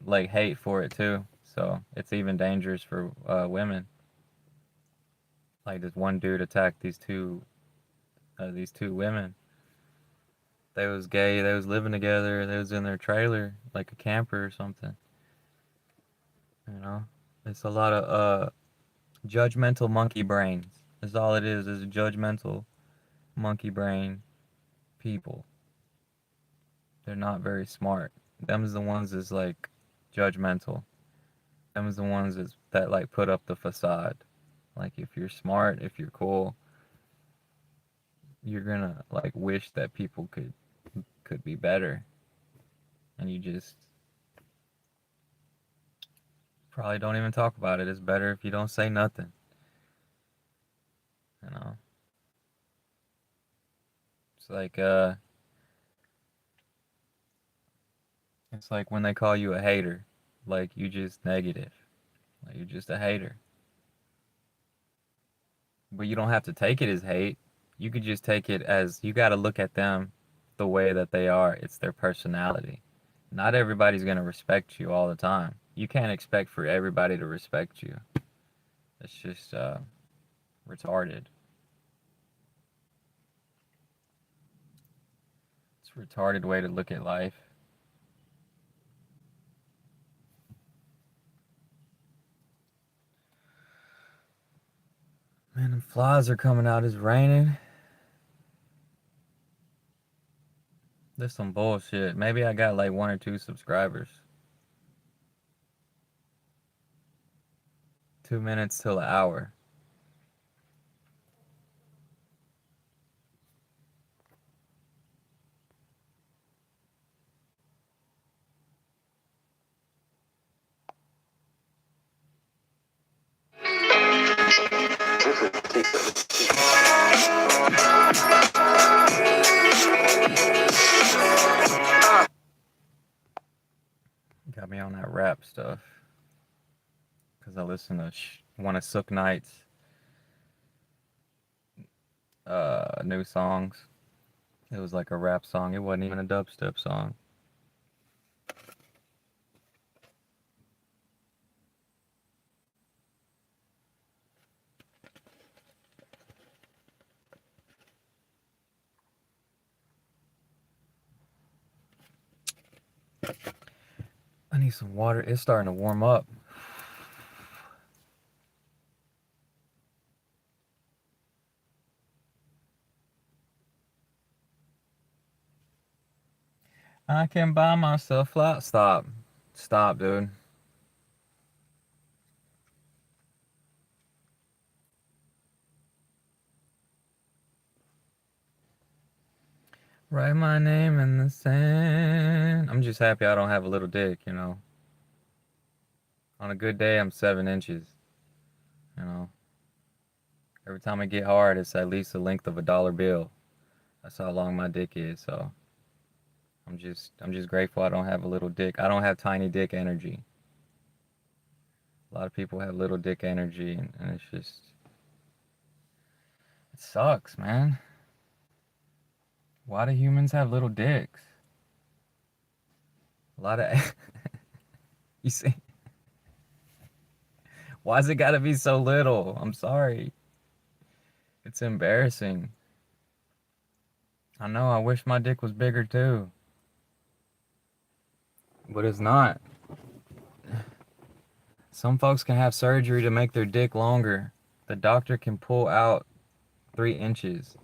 like, hate for it too. So it's even dangerous for women. Like, this one dude attacked these two women. They was gay, they was living together, they was in their trailer, like a camper or something. You know? It's a lot of judgmental monkey brains. That's all it is judgmental monkey brain people. They're not very smart. Them's the ones that's like judgmental. Them's the ones that like put up the facade. Like if you're smart, if you're cool, you're gonna like wish that people could be better. And you just probably don't even talk about it. It's better if you don't say nothing. You know? It's like it's like when they call you a hater. Like you just negative. Like you're just a hater. But you don't have to take it as hate. You could just take it as you got to look at them the way that they are. It's their personality. Not everybody's going to respect you all the time. You can't expect for everybody to respect you. It's just retarded. It's a retarded way to look at life. Man, the flies are coming out. It's raining. This some bullshit. Maybe I got like 1 or 2 subscribers. 2 minutes till an hour. Got me on that rap stuff. Because I listen to one of Suge Knight's new songs. It was like a rap song. It wasn't even a dubstep song. I need some water. It's starting to warm up. I can buy myself flat. Stop. Stop, dude. Write my name in the sand. I'm just happy I don't have a little dick, you know. On a good day, I'm 7 inches, you know. Every time I get hard, it's at least the length of a dollar bill. That's how long my dick is, so I'm just grateful I don't have a little dick. I don't have tiny dick energy. A lot of people have little dick energy, and it's just it sucks, man. Why do humans have little dicks? A lot of you see, why's it gotta be so little? I'm sorry. It's embarrassing. I know, I wish my dick was bigger too. But it's not. Some folks can have surgery to make their dick longer. The doctor can pull out 3 inches.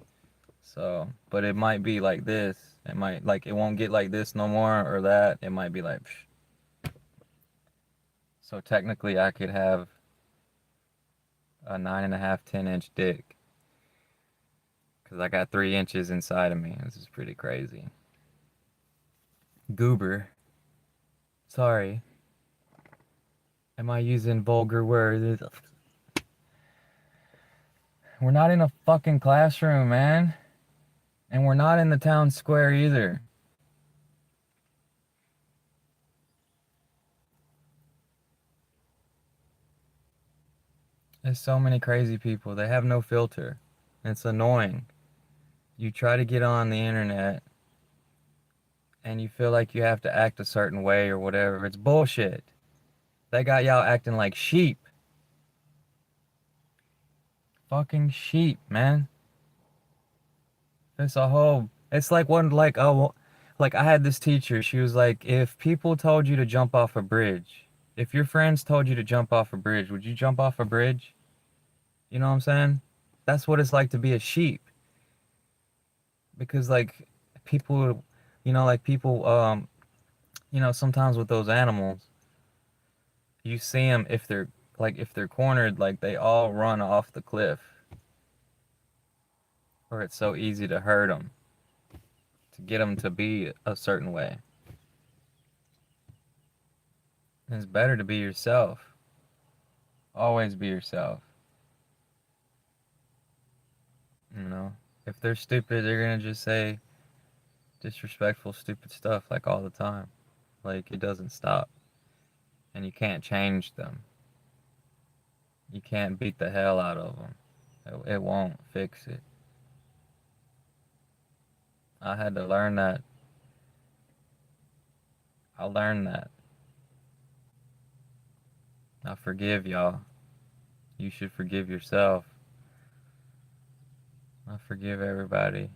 So, but it might be like this. It might, like, it won't get like this no more or that. It might be like, psh. So technically I could have a 9.5, 10 inch dick. Because I got 3 inches inside of me. This is pretty crazy. Goober. Sorry. Am I using vulgar words? We're not in a fucking classroom, man. And we're not in the town square either. There's so many crazy people. They have no filter. It's annoying. You try to get on the internet and you feel like you have to act a certain way or whatever. It's bullshit. They got y'all acting like sheep. Fucking sheep, man. It's a whole. It's like one like oh, like I had this teacher. She was like, if people told you to jump off a bridge, if your friends told you to jump off a bridge, would you jump off a bridge? You know what I'm saying? That's what it's like to be a sheep. Because like people, like people, sometimes with those animals, you see them if they're cornered, like they all run off the cliff, or it's so easy to hurt them, to get them to be a certain way. And it's better to be yourself. Always be yourself. You know, if they're stupid, they're gonna just say disrespectful, stupid stuff like all the time. Like it doesn't stop, and you can't change them. You can't beat the hell out of them. It won't fix it. I had to learn that. I learned that. I forgive y'all. You should forgive yourself. I forgive everybody.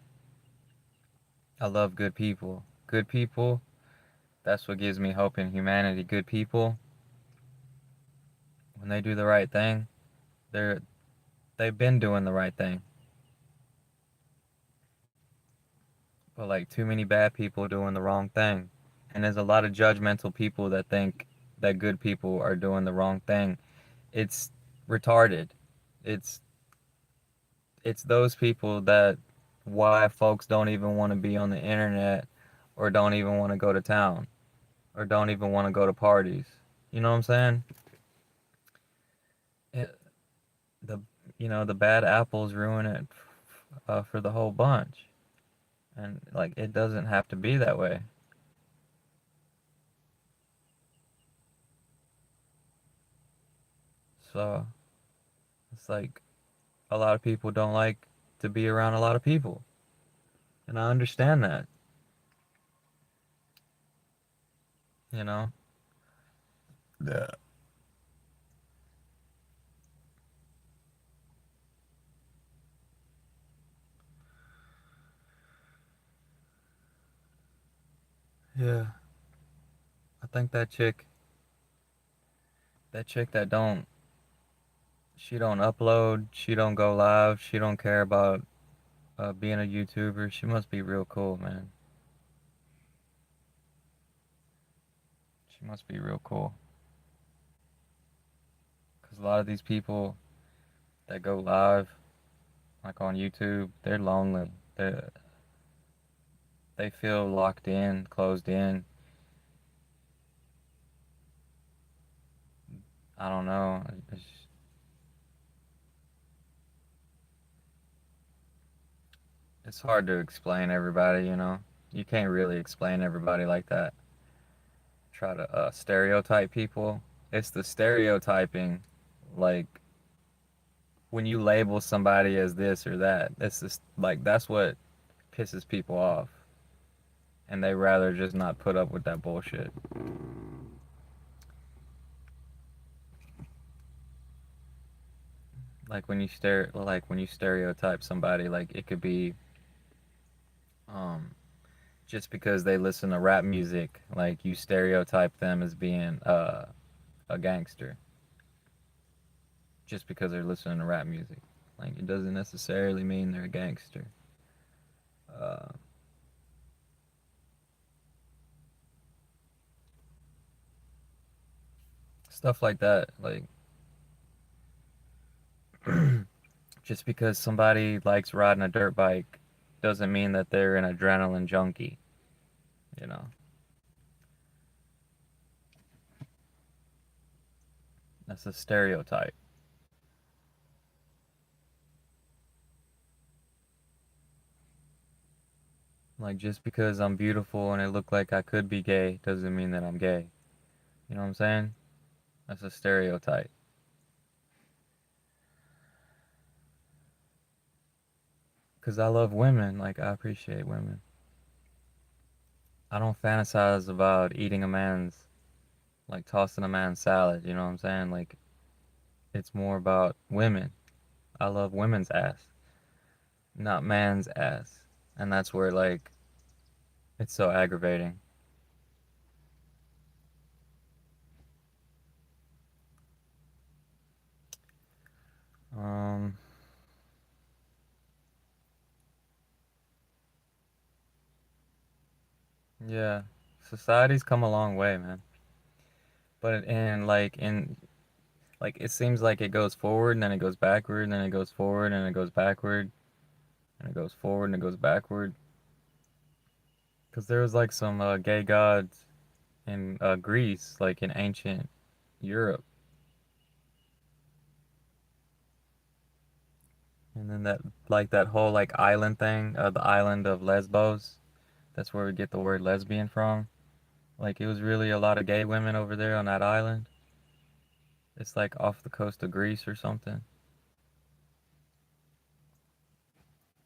I love good people. Good people, that's what gives me hope in humanity. Good people, when they do the right thing, they're they've been doing the right thing. But like too many bad people doing the wrong thing. And there's a lot of judgmental people that think that good people are doing the wrong thing. It's retarded. It's it's those people that why folks don't even want to be on the internet or don't even want to go to town or don't even want to go to parties. You know what I'm saying? It, the the bad apples ruin it for the whole bunch, and like it doesn't have to be that way. So it's like a lot of people don't like to be around a lot of people, and I understand that. You know? Yeah. Yeah. I think that chick that don't she don't upload, she don't go live, she don't care about being a YouTuber. She must be real cool, man. She must be real cool. Cause a lot of these people that go live, like on YouTube, they're lonely. They feel locked in, closed in. I don't know. It's hard to explain everybody, you know. You can't really explain everybody like that. Try to stereotype people. It's the stereotyping, like when you label somebody as this or that. It's just like that's what pisses people off, and they rather just not put up with that bullshit. Like when you stereotype somebody, like it could be um just because they listen to rap music, like you stereotype them as being a gangster just because they're listening to rap music. Like it doesn't necessarily mean they're a gangster. Uh, Stuff like that, like Just because somebody likes riding a dirt bike doesn't mean that they're an adrenaline junkie, you know. That's a stereotype. Like just because I'm beautiful and it look like I could be gay doesn't mean that I'm gay. You know what I'm saying? That's a stereotype. Cause I love women, like I appreciate women. I don't fantasize about eating a man's, like tossing a man's salad, you know what I'm saying? Like it's more about women. I love women's ass, not man's ass. And that's where like it's so aggravating. Um yeah, society's come a long way, man. But in it seems like it goes forward and then it goes backward and then it goes forward and it goes backward and it goes forward and it goes backward. Because there was like some gay gods in Greece, like in ancient Europe, and then that whole like island thing, the island of Lesbos. That's where we get the word lesbian from. Like it was really a lot of gay women over there on that island. It's like off the coast of Greece or something.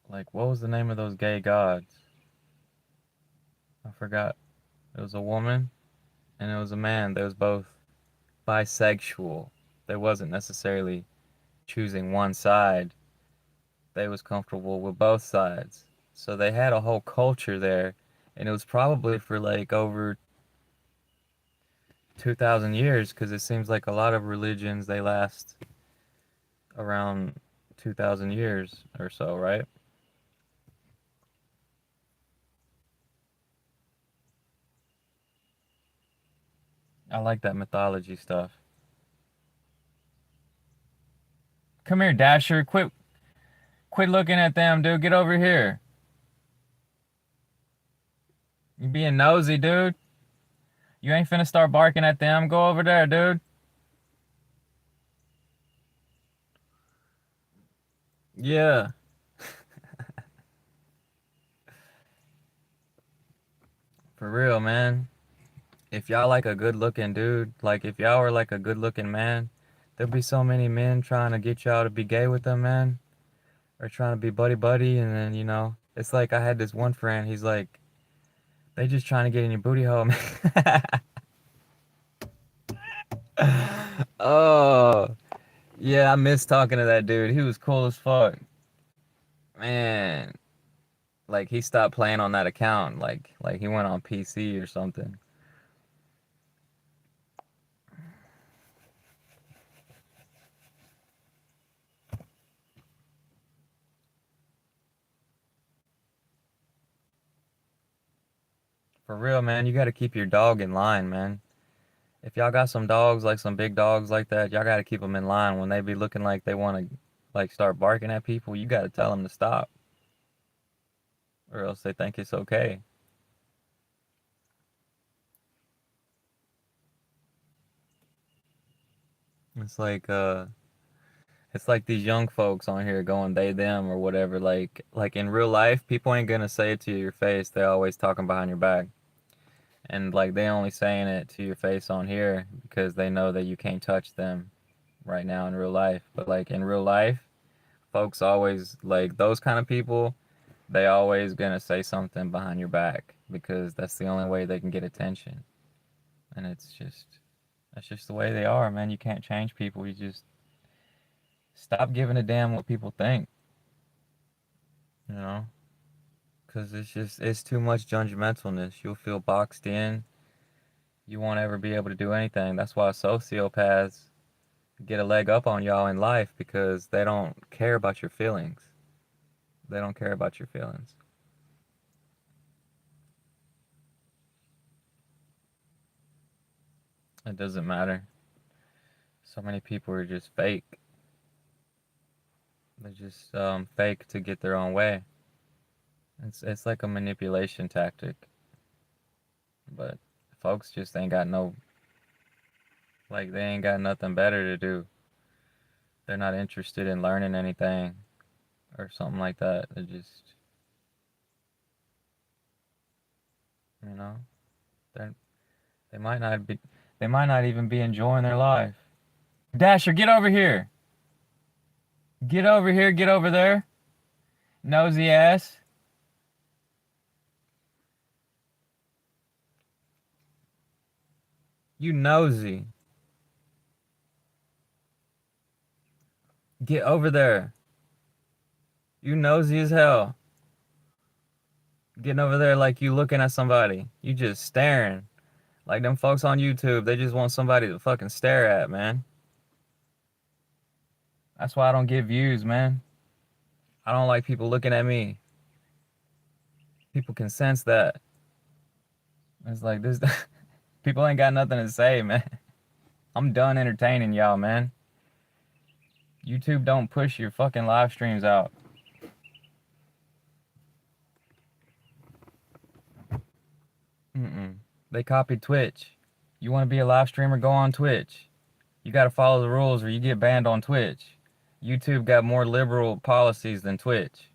Like what was the name of those gay gods? I forgot. It was a woman and it was a man. They was both bisexual. They wasn't necessarily choosing one side. They was comfortable with both sides. So they had a whole culture there, and it was probably for like over 2,000 years because it seems like a lot of religions they last around 2,000 years or so, right? I like that mythology stuff. Come here, Dasher. Quit looking at them, dude. Get over here. You being nosy, dude. You ain't finna start barking at them. Go over there, dude. Yeah, for real, man. If y'all like a good looking dude, like if y'all were like a good looking man, there'd be so many men trying to get y'all to be gay with them, man, or trying to be buddy buddy, and then it's like I had this one friend. He's like, they just trying to get in your booty hole, man. Oh, yeah, I miss talking to that dude. He was cool as fuck, man. Like he stopped playing on that account, like he went on PC or something. For real, man, you got to keep your dog in line, man. If y'all got some dogs, like some big dogs like that, y'all got to keep them in line. When they be looking like they want to like start barking at people, you got to tell them to stop, or else they think it's okay. It's like it's like these young folks on here going they them or whatever. Like in real life, people ain't gonna say it to your face. They always talking behind your back, and like they only saying it to your face on here because they know that you can't touch them right now in real life. But like in real life, folks always like those kind of people. They always gonna say something behind your back because that's the only way they can get attention. And that's just the way they are, man. You can't change people. You just stop giving a damn what people think, you know? Because it's too much judgmentalness. You'll feel boxed in. You won't ever be able to do anything. That's why sociopaths get a leg up on y'all in life because they don't care about your feelings. They don't care about your feelings. It doesn't matter. So many people are just fake. They just fake to get their own way. It's like a manipulation tactic, but folks just ain't got no, like, they ain't got nothing better to do. They're not interested in learning anything or something like that. They just, you know, they they might not be, they might not even be enjoying their life. Dasher, get over here. Get over here. Get over there. Nosy ass. You nosy. Get over there. You nosy as hell. Getting over there like you looking at somebody. You just staring. Like them folks on YouTube, they just want somebody to fucking stare at, man. That's why I don't get views, man. I don't like people looking at me. People can sense that. It's like this people ain't got nothing to say, man. I'm done entertaining y'all, man. YouTube don't push your fucking live streams out. Mm-mm. They copied Twitch. You want to be a live streamer, go on Twitch. You got to follow the rules or you get banned on Twitch. YouTube got more liberal policies than Twitch.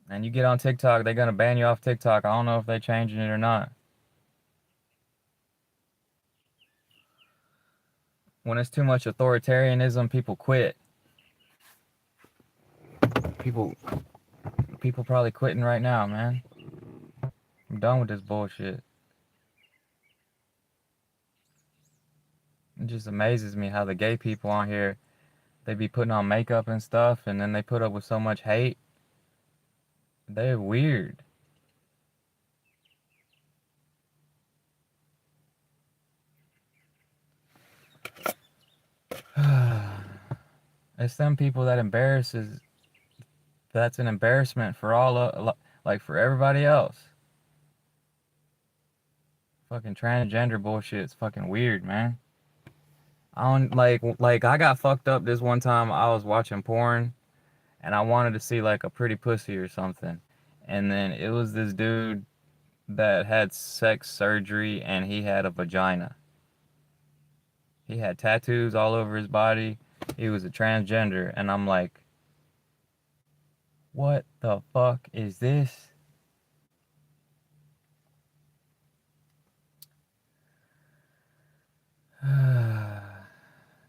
And you get on TikTok, they're going to ban you off TikTok. I don't know if they're changing it or not. When it's too much authoritarianism, people quit. People people probably quitting right now, man. I'm done with this bullshit. It just amazes me how the gay people on here, they be putting on makeup and stuff, and then they put up with so much hate. They're weird. It's them people that embarrasses. That's an embarrassment for like for everybody else. Fucking transgender bullshit. It's fucking weird, man. I don't like I got fucked up this one time. I was watching porn and I wanted to see like a pretty pussy or something. And then it was this dude that had sex surgery and he had a vagina. He had tattoos all over his body. He was a transgender and I'm like, what the fuck is this?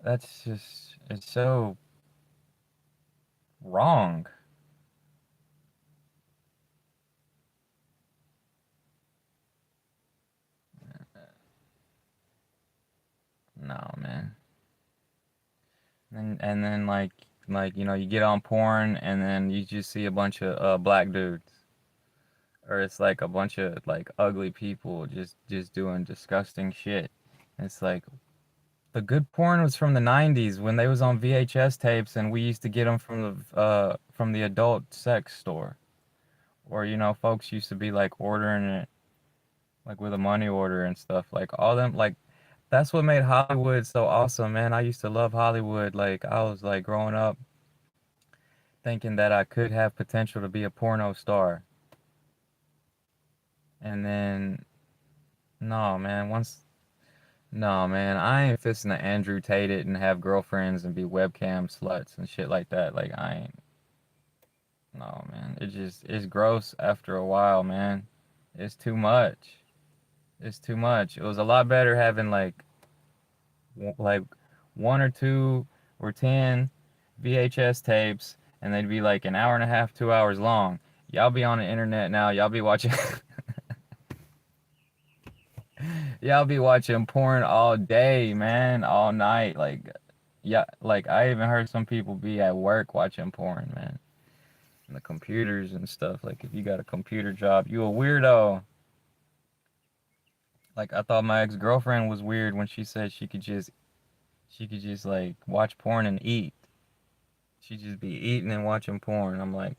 That's just, it's so wrong. No, man. And then like you know you get on porn and then you just see a bunch of black dudes or it's like a bunch of like ugly people just doing disgusting shit. It's like the good porn was from the 90s when they was on VHS tapes and we used to get them from the adult sex store. Or you know folks used to be like ordering it like with a money order and stuff. Like all them like that's what made Hollywood so awesome, man. I used to love Hollywood. Like I was like growing up thinking that I could have potential to be a porno star. And then no, man, once no, man, I ain't fisting to Andrew Tate it and have girlfriends and be webcam sluts and shit like that. Like I ain't no, man. It's gross after a while, man. It's too much. It's too much. It was a lot better having like one or two or 10 VHS tapes, and they'd be like an hour and a half, 2 hours long. Y'all be on the internet now. Y'all be watching, y'all be watching porn all day, man, all night. Like, yeah, like I even heard some people be at work watching porn, man, and the computers and stuff. Like, if you got a computer job, you a weirdo. Like, I thought my ex-girlfriend was weird when she said she could just like watch porn and eat. She'd just be eating and watching porn. I'm like,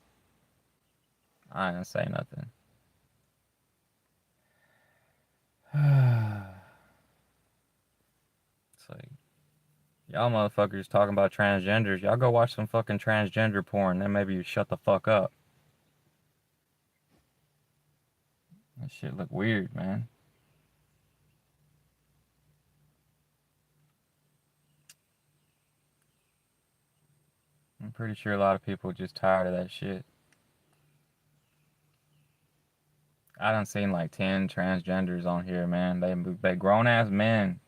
I didn't say nothing. It's like, Y'all motherfuckers talking about transgenders. Y'all go watch some fucking transgender porn, then maybe you shut the fuck up. That shit look weird, man. I'm pretty sure a lot of people are just tired of that shit. I done seen like 10 transgenders on here, man. They grown ass men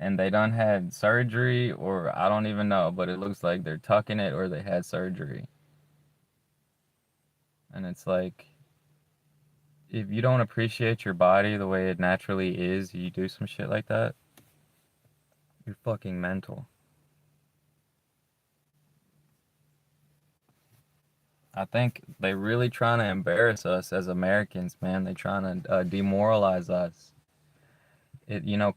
and they done had surgery or I don't even know, but it looks like they're tucking it or they had surgery. And it's like if you don't appreciate your body the way it naturally is, you do some shit like that, you're fucking mental. I think they really trying to embarrass us as Americans, man. They trying to demoralize us.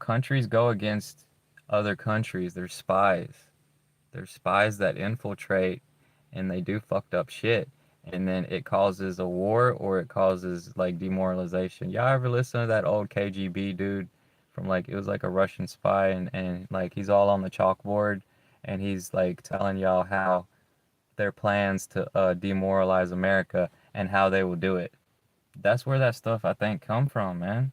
Countries go against other countries. They're spies. They're spies that infiltrate and they do fucked up shit. And then it causes a war or it causes like demoralization. Y'all ever listen to that old KGB dude from like, it was like a Russian spy and like he's all on the chalkboard and he's like telling y'all how their plans to demoralize America and how they will do it. That's where that stuff I think come from, man.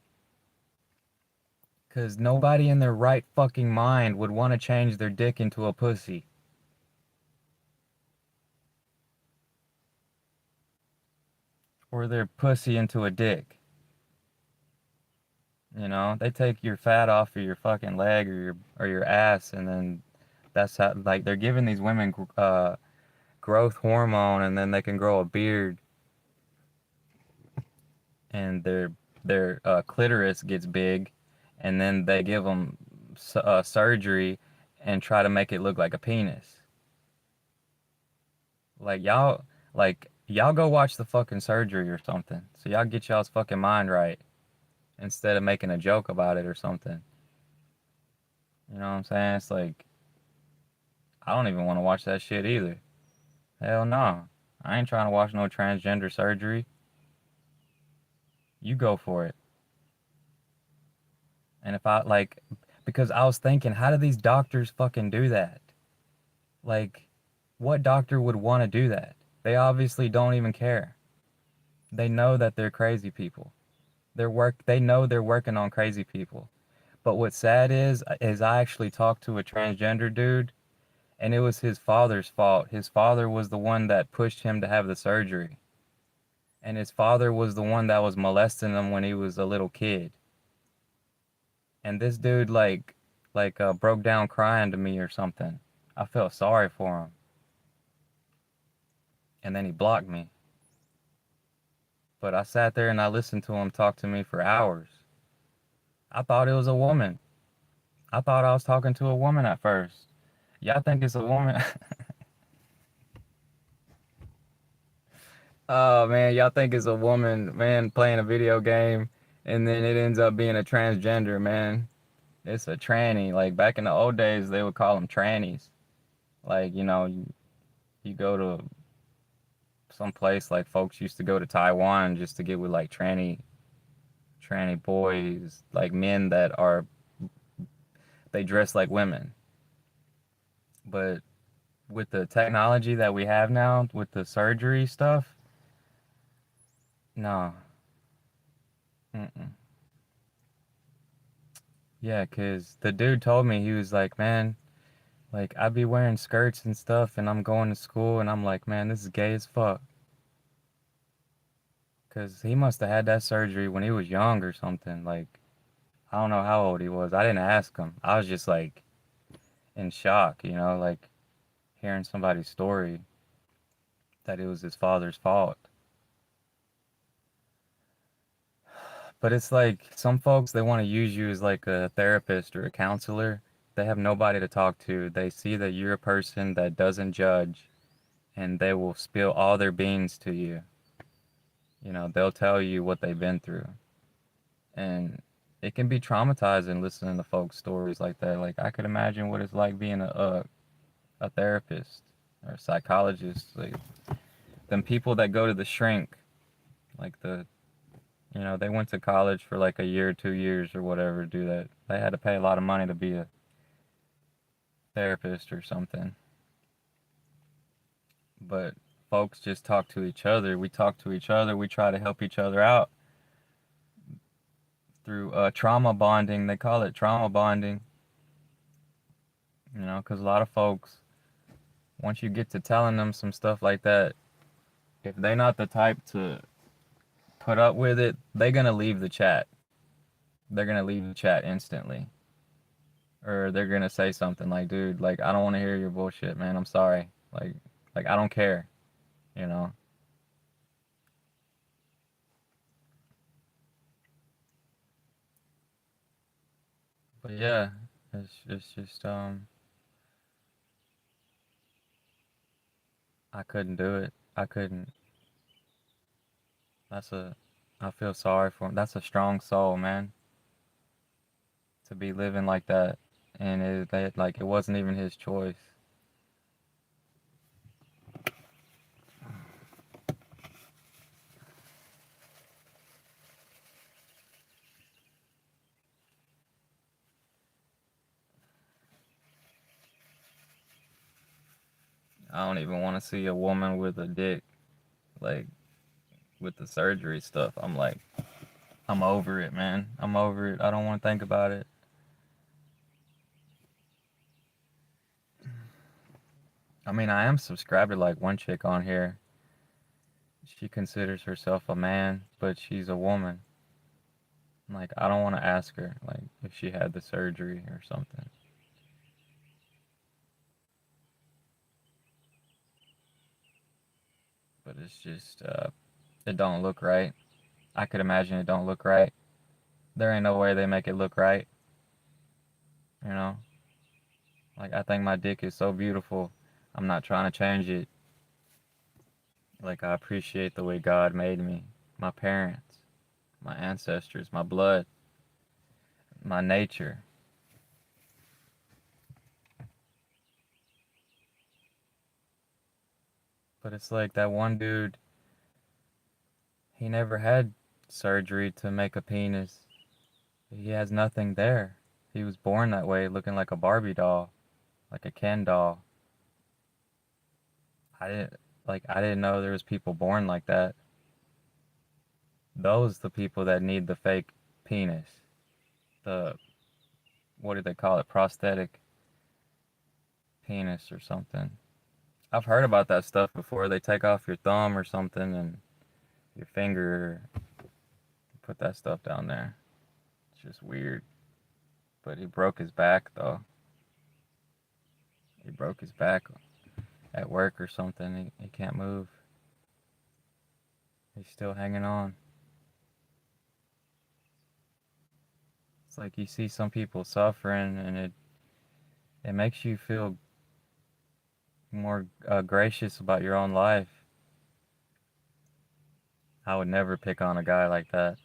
Cause nobody in their right fucking mind would want to change their dick into a pussy or their pussy into a dick. They take your fat off of your fucking leg or your ass, and then that's how like they're giving these women growth hormone, and then they can grow a beard, and their clitoris gets big, and then they give them surgery and try to make it look like a penis. Like y'all go watch the fucking surgery or something. So y'all get y'all's fucking mind right instead of making a joke about it or something. You know what I'm saying? It's like I don't even want to watch that shit either. Hell no. I ain't trying to watch no transgender surgery. You go for it. And if I like because I was thinking, how do these doctors fucking do that? Like what doctor would want to do that? They obviously don't even care. They know that they're crazy people. They know they're working on crazy people. But what's sad is I actually talked to a transgender dude and it was his father's fault. His father was the one that pushed him to have the surgery. And his father was the one that was molesting him when he was a little kid. And this dude broke down crying to me or something. I felt sorry for him. And then he blocked me. But I sat there and I listened to him talk to me for hours. I thought it was a woman. I thought I was talking to a woman at first. Y'all think it's a woman? Oh man, y'all think it's a woman, man, playing a video game, and then it ends up being a transgender, man. It's a tranny. Like back in the old days, they would call them trannies. Like, you go to some place like folks used to go to Taiwan just to get with like tranny boys, like men that are they dress like women. But with the technology that we have now, with the surgery stuff, no. Mm-mm. Yeah, 'cause the dude told me he was like, man, like I be wearing skirts and stuff and I'm going to school and I'm like, man, this is gay as fuck. 'Cause he must have had that surgery when he was young or something. Like, I don't know how old he was. I didn't ask him. I was just like in shock, like hearing somebody's story that it was his father's fault. But it's like some folks, they want to use you as like a therapist or a counselor. They have nobody to talk to. They see that you're a person that doesn't judge and they will spill all their beans to you. They'll tell you what they've been through. And it can be traumatizing listening to folks' stories like that. Like I could imagine what it's like being a therapist or a psychologist. Like them people that go to the shrink, like they went to college for like a year, 2 years or whatever to do that. They had to pay a lot of money to be therapist or something. But folks just talk to each other. We talk to each other. We try to help each other out through trauma bonding. They call it trauma bonding. You know, because a lot of folks, once you get to telling them some stuff like that, if they're not the type to put up with it, they're gonna leave the chat. They're gonna leave the chat instantly, or they're gonna say something like, "Dude, like I don't want to hear your bullshit, man. I'm sorry. Like I don't care." You know. But yeah, it's just I couldn't do it. I couldn't. That's a I feel sorry for him. That's a strong soul, man, to be living like that, and it wasn't even his choice. I don't even want to see a woman with a dick, like with the surgery stuff. I'm like, I'm over it, man. I'm over it. I don't want to think about it. I mean, I am subscribed to like one chick on here. She considers herself a man, but she's a woman. Like, I don't want to ask her, like, if she had the surgery or something. But it's just, it don't look right. I could imagine it don't look right. There ain't no way they make it look right, you know? Like, I think my dick is so beautiful. I'm not trying to change it. Like, I appreciate the way God made me, my parents, my ancestors, my blood, my nature. But it's like that one dude, he never had surgery to make a penis. He has nothing there. He was born that way, looking like a Barbie doll, like a Ken doll. I didn't know there was people born like that. Those the people that need the fake penis. The what do they call it? Prosthetic penis or something. I've heard about that stuff before. They take off your thumb or something and your finger, put that stuff down there. It's just weird. But he broke his back though. He broke his back at work or something. He can't move. He's still hanging on. It's like you see some people suffering, and it makes you feel more gracious about your own life. I would never pick on a guy like that.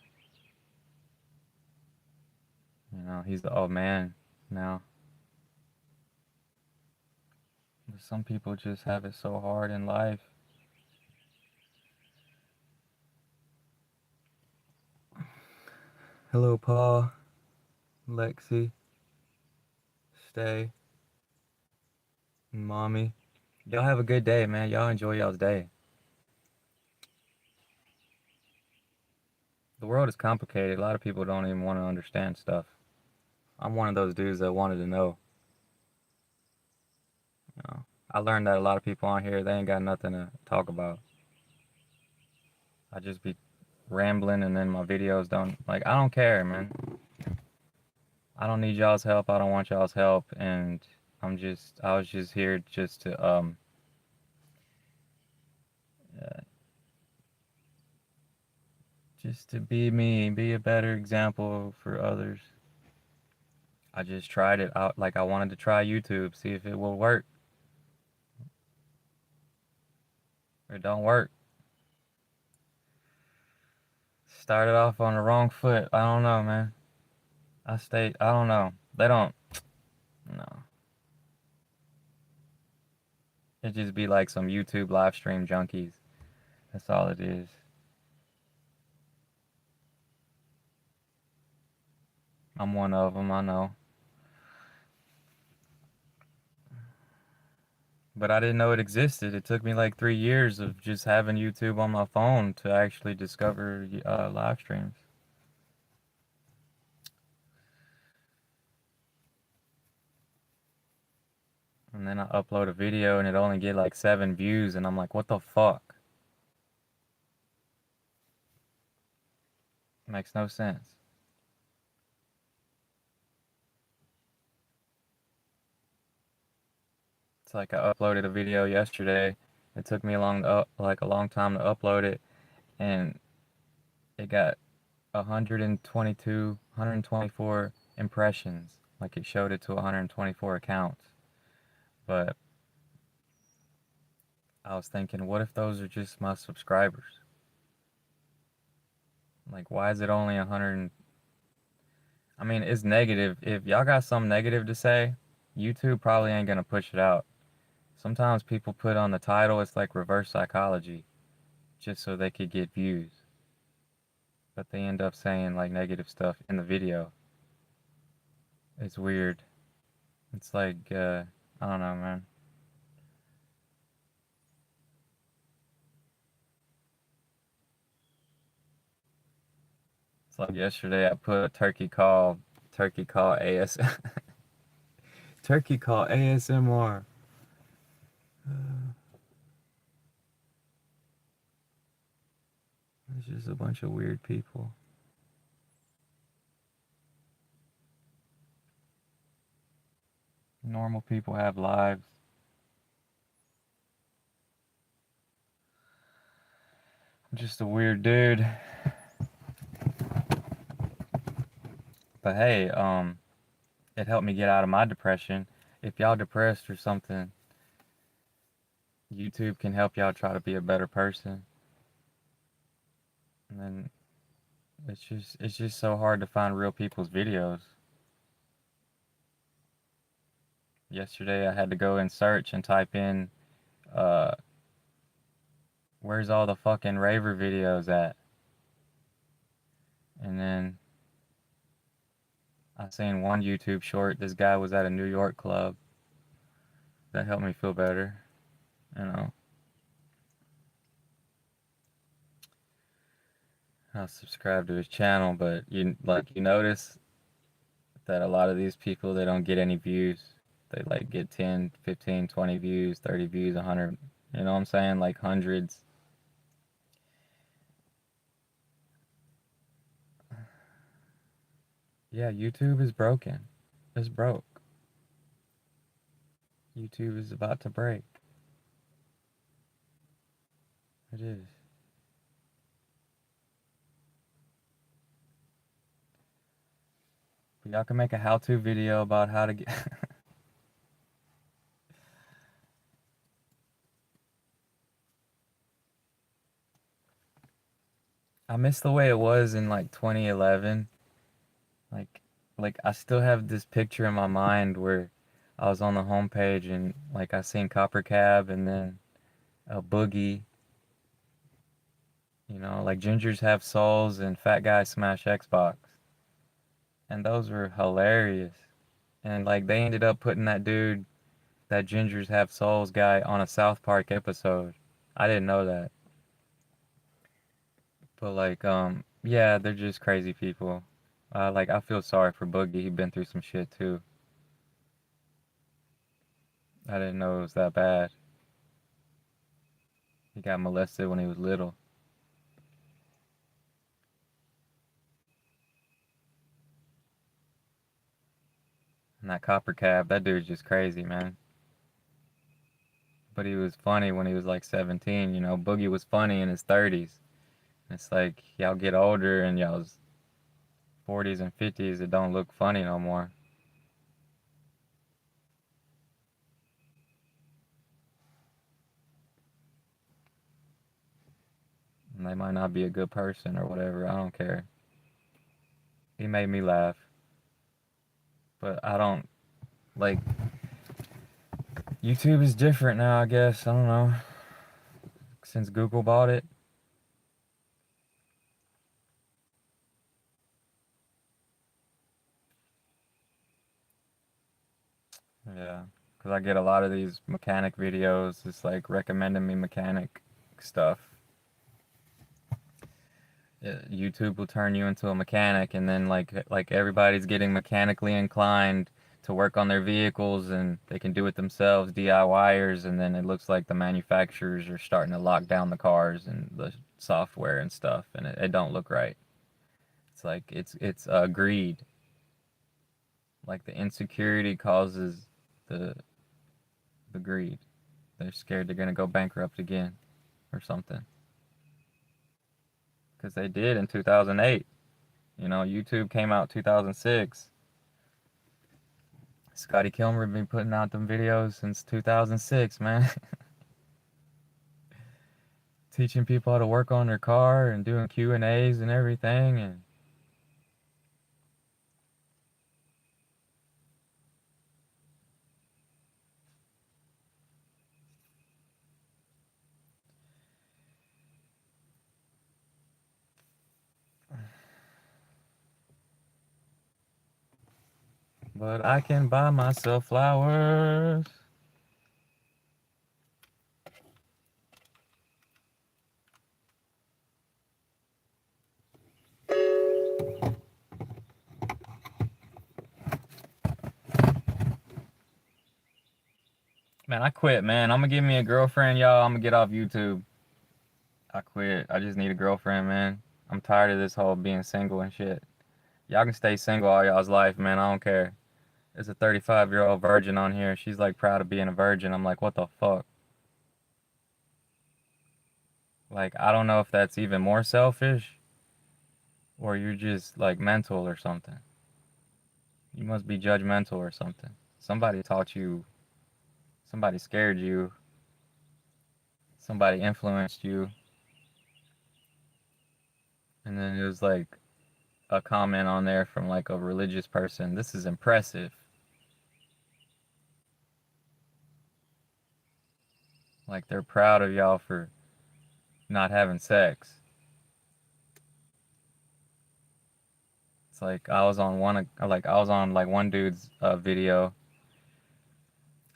You know, he's the old man now. But some people just have it so hard in life. Hello, Paul, Lexi, Stay, and Mommy. Y'all have a good day, man. Y'all enjoy y'all's day. The world is complicated. A lot of people don't even want to understand stuff. I'm one of those dudes that wanted to know. You know, I learned that a lot of people on here, they ain't got nothing to talk about. I just be rambling, and then my videos don't, like, I don't care, man. I don't need y'all's help. I don't want y'all's help, and I was just here uh, just to be me, be a better example for others. I just tried it out, like I wanted to try YouTube, see if it will work. It don't work. Started off on the wrong foot. I don't know, man. I don't know. They don't, no. It just be like some YouTube live stream junkies. That's all it is. I'm one of them, I know. But I didn't know it existed. It took me like 3 years of just having YouTube on my phone to actually discover live streams. And then I upload a video and it only get like 7 views, and I'm like, what the fuck? Makes no sense. It's like I uploaded a video yesterday. It took me like a long time to upload it, and it got 122, 124 impressions. Like it showed it to 124 accounts. But I was thinking, what if those are just my subscribers? Like, why is it only 100? I mean, it's negative. If y'all got something negative to say, YouTube probably ain't gonna push it out. Sometimes people put on the title, it's like reverse psychology, just so they could get views. But they end up saying like negative stuff in the video. It's weird. It's like, I don't know, man. It's like yesterday I put turkey call AS, turkey call ASMR. It's just a bunch of weird people. Normal people have lives. I'm just a weird dude. But hey, it helped me get out of my depression. If y'all depressed or something, YouTube can help y'all try to be a better person. And then it's just so hard to find real people's videos. Yesterday I had to go and search and type in uh where's all the fucking raver videos at? And then I seen one YouTube short. This guy was at a New York club. That helped me feel better, you know. I subscribed to his channel, but you notice that a lot of these people, they don't get any views. They like get 10, 15, 20 views, 30 views, 100, you know what I'm saying? Like hundreds. Yeah, YouTube is broken. It's broke. YouTube is about to break. It is. But y'all can make a how-to video about how to get I miss the way it was in like 2011. Like like I still have this picture in my mind where I was on the homepage and like I seen Copper Cab and then a Boogie, like Gingers Have Souls and Fat Guy Smash Xbox. And those were hilarious. And like they ended up putting that Gingers Have Souls guy on a South Park episode. I didn't know that. But like yeah, they're just crazy people. Like I feel sorry for Boogie. He been through some shit too. I didn't know it was that bad. He got molested when he was little. And that Copper Cab, that dude's just crazy, man. But he was funny when he was like 17, Boogie was funny in his 30s. It's like y'all get older and y'all's 40s and 50s, it don't look funny no more. And they might not be a good person or whatever. I don't care. He made me laugh. But I don't like YouTube is different now, I guess. I don't know. Since Google bought it. Yeah. because I get a lot of these mechanic videos. It's like recommending me mechanic stuff. YouTube will turn you into a mechanic, and then like everybody's getting mechanically inclined to work on their vehicles, and they can do it themselves, DIYers, and then it looks like the manufacturers are starting to lock down the cars and the software and stuff, and it don't look right. It's like it's greed. Like the insecurity causes the the greed. They're scared they're gonna go bankrupt again or something. Because they did in 2008. You know, YouTube came out 2006. Scotty Kilmer been putting out them videos since 2006, man. Teaching people how to work on their car and doing Q&As and everything. And but I can buy myself flowers. Man, I quit, man. I'm gonna give me a girlfriend, y'all. I'm gonna get off YouTube. I quit. I just need a girlfriend, man. I'm tired of this whole being single and shit. Y'all can stay single all y'all's life, man. I don't care. There's a 35-year-old virgin on here. She's like proud of being a virgin. I'm like, what the fuck? Like, I don't know if that's even more selfish or you're just like mental or something. You must be judgmental or something. Somebody taught you, somebody scared you, somebody influenced you, and then it was like a comment on there from like a religious person. This is impressive. Like they're proud of y'all for not having sex. It's like I was on like one dude's video,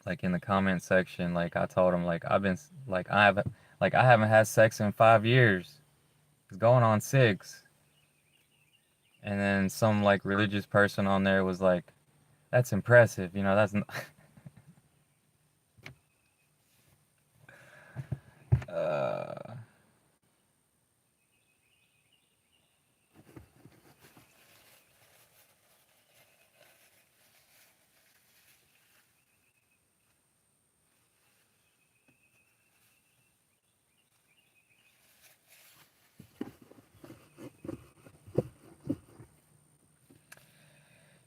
like in the comment section. Like I told him like I haven't had sex in 5 years. It's going on 6. And then some like religious person on there was like, "That's impressive." You know, that's uh,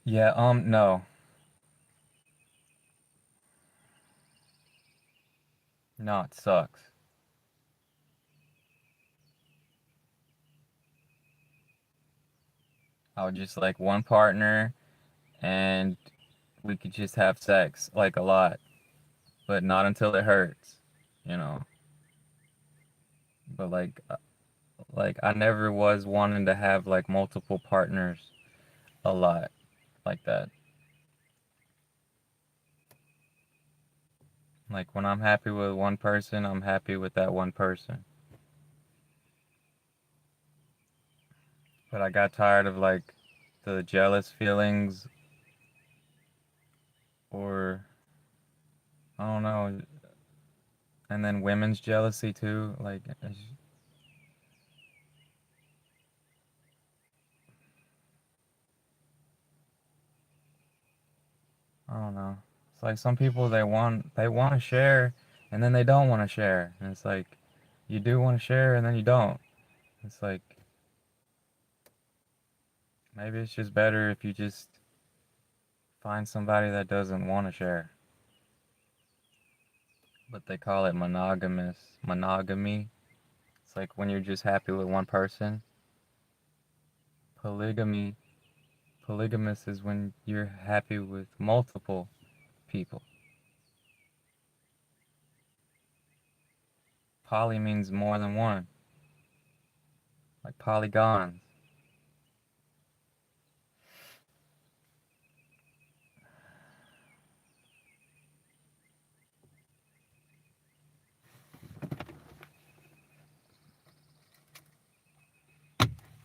yeah, no, no, it sucks. I would just like one partner, and we could just have sex like a lot, but not until it hurts, you know. But like I never was wanting to have like multiple partners a lot like that. Like when I'm happy with one person, I'm happy with that one person. But I got tired of like the jealous feelings or I don't know, and then women's jealousy too. Like I don't know. It's like some people they want to share and then they don't want to share. And it's like you do want to share and then you don't. It's like maybe it's just better if you just find somebody that doesn't want to share. But they call it monogamy. It's like when you're just happy with one person. Polygamy, polygamous is when you're happy with multiple people. Poly means more than one, like polygons.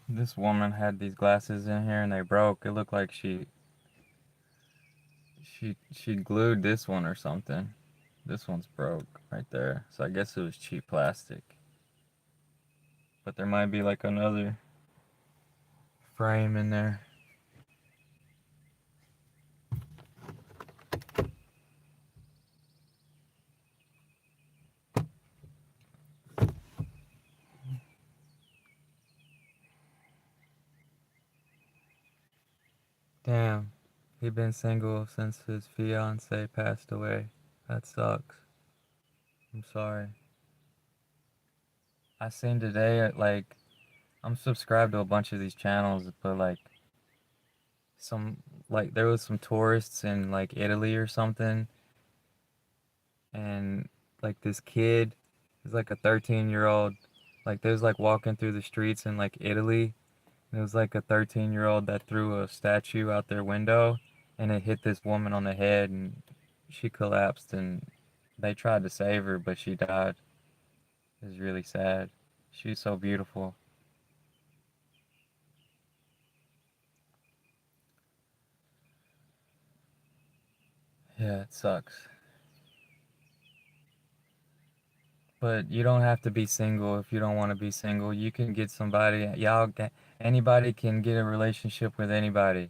This woman had these glasses in here and they broke. It looked like she glued this one or something. This one's broke right there. So I guess it was cheap plastic. But there might be like another frame in there. Damn. He been single since his fiance passed away. That sucks. I'm sorry. I seen today like I'm subscribed to a bunch of these channels, but like some like there was some tourists in like Italy or something, and like this kid is like a 13-year-old, like they was like walking through the streets in like Italy, and it was like a 13-year-old that threw a statue out their window, and it hit this woman on the head, and she collapsed, and they tried to save her, but she died. It was really sad. She was so beautiful. Yeah, it sucks. But you don't have to be single if you don't want to be single. You can get somebody. Anybody can get a relationship with anybody.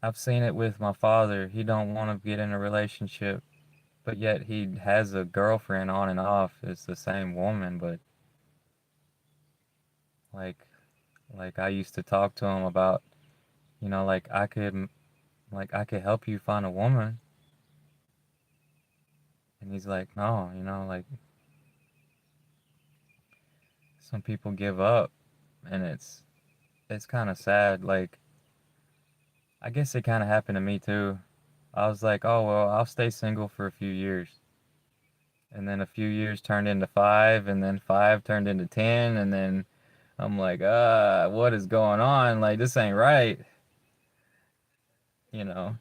I've seen it with my father. He don't want to get in a relationship, but yet he has a girlfriend on and off. It's the same woman, but like like I used to talk to him about, like I could help you find a woman, and he's like, no, like some people give up, and it's kind of sad. Like I guess it kind of happened to me too. I was like, oh, well, I'll stay single for a few years. And then a few years turned into five, and then five turned into 10. And then I'm like, what is going on? Like, this ain't right, you know?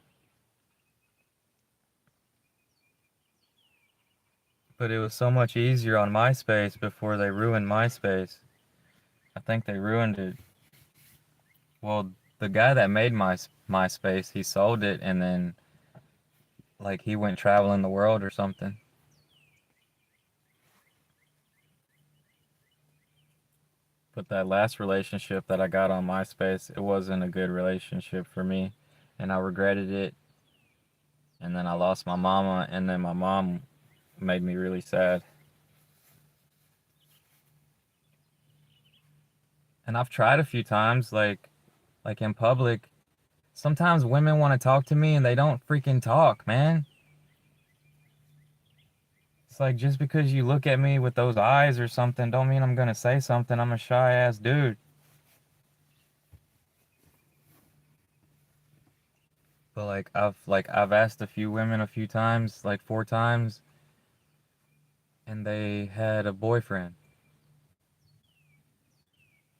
But it was so much easier on MySpace before they ruined MySpace. I think they ruined it. Well, the guy that made MySpace, he sold it, and then, like, he went traveling the world or something. But that last relationship that I got on MySpace, it wasn't a good relationship for me. And I regretted it. And then I lost my mama, and then my mom made me really sad. And I've tried a few times, like in public. Sometimes women want to talk to me and they don't freaking talk, man. It's like just because you look at me with those eyes or something don't mean I'm gonna say something. I'm a shy ass dude. But I've asked a few women a few times, like four times, and they had a boyfriend.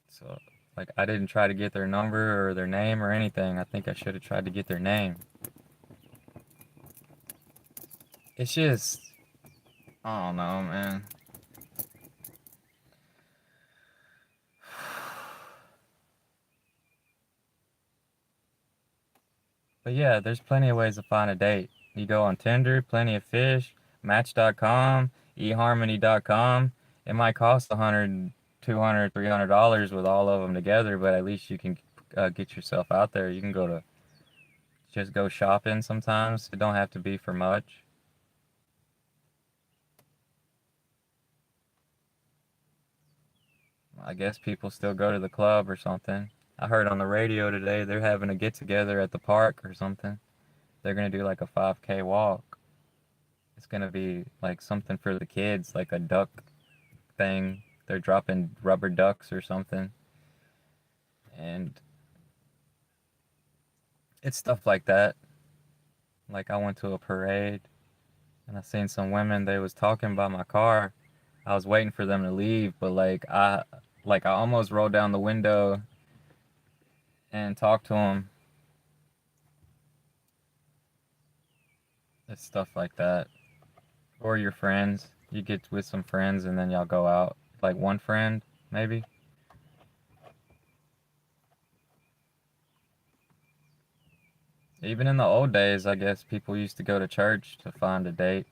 So like I didn't try to get their number or their name or anything. I think I should have tried to get their name. It's just I don't know, man. But yeah, there's plenty of ways to find a date. You go on Tinder, Plenty of Fish, Match.com, eHarmony.com. It might cost 100, 200, $300 with all of them together, but at least you can get yourself out there. You can just go shopping sometimes. It don't have to be for much. I guess people still go to the club or something. I heard on the radio today they're having a get together at the park or something. They're gonna do like a 5K walk. It's gonna be like something for the kids, like a duck thing. They're dropping rubber ducks or something. And it's stuff like that. Like I went to a parade and I seen some women, they was talking by my car. I was waiting for them to leave, but like I almost rolled down the window and talked to them. It's stuff like that. Or your friends. You get with some friends and then y'all go out. Like one friend, maybe. Even in the old days, I guess people used to go to church to find a date.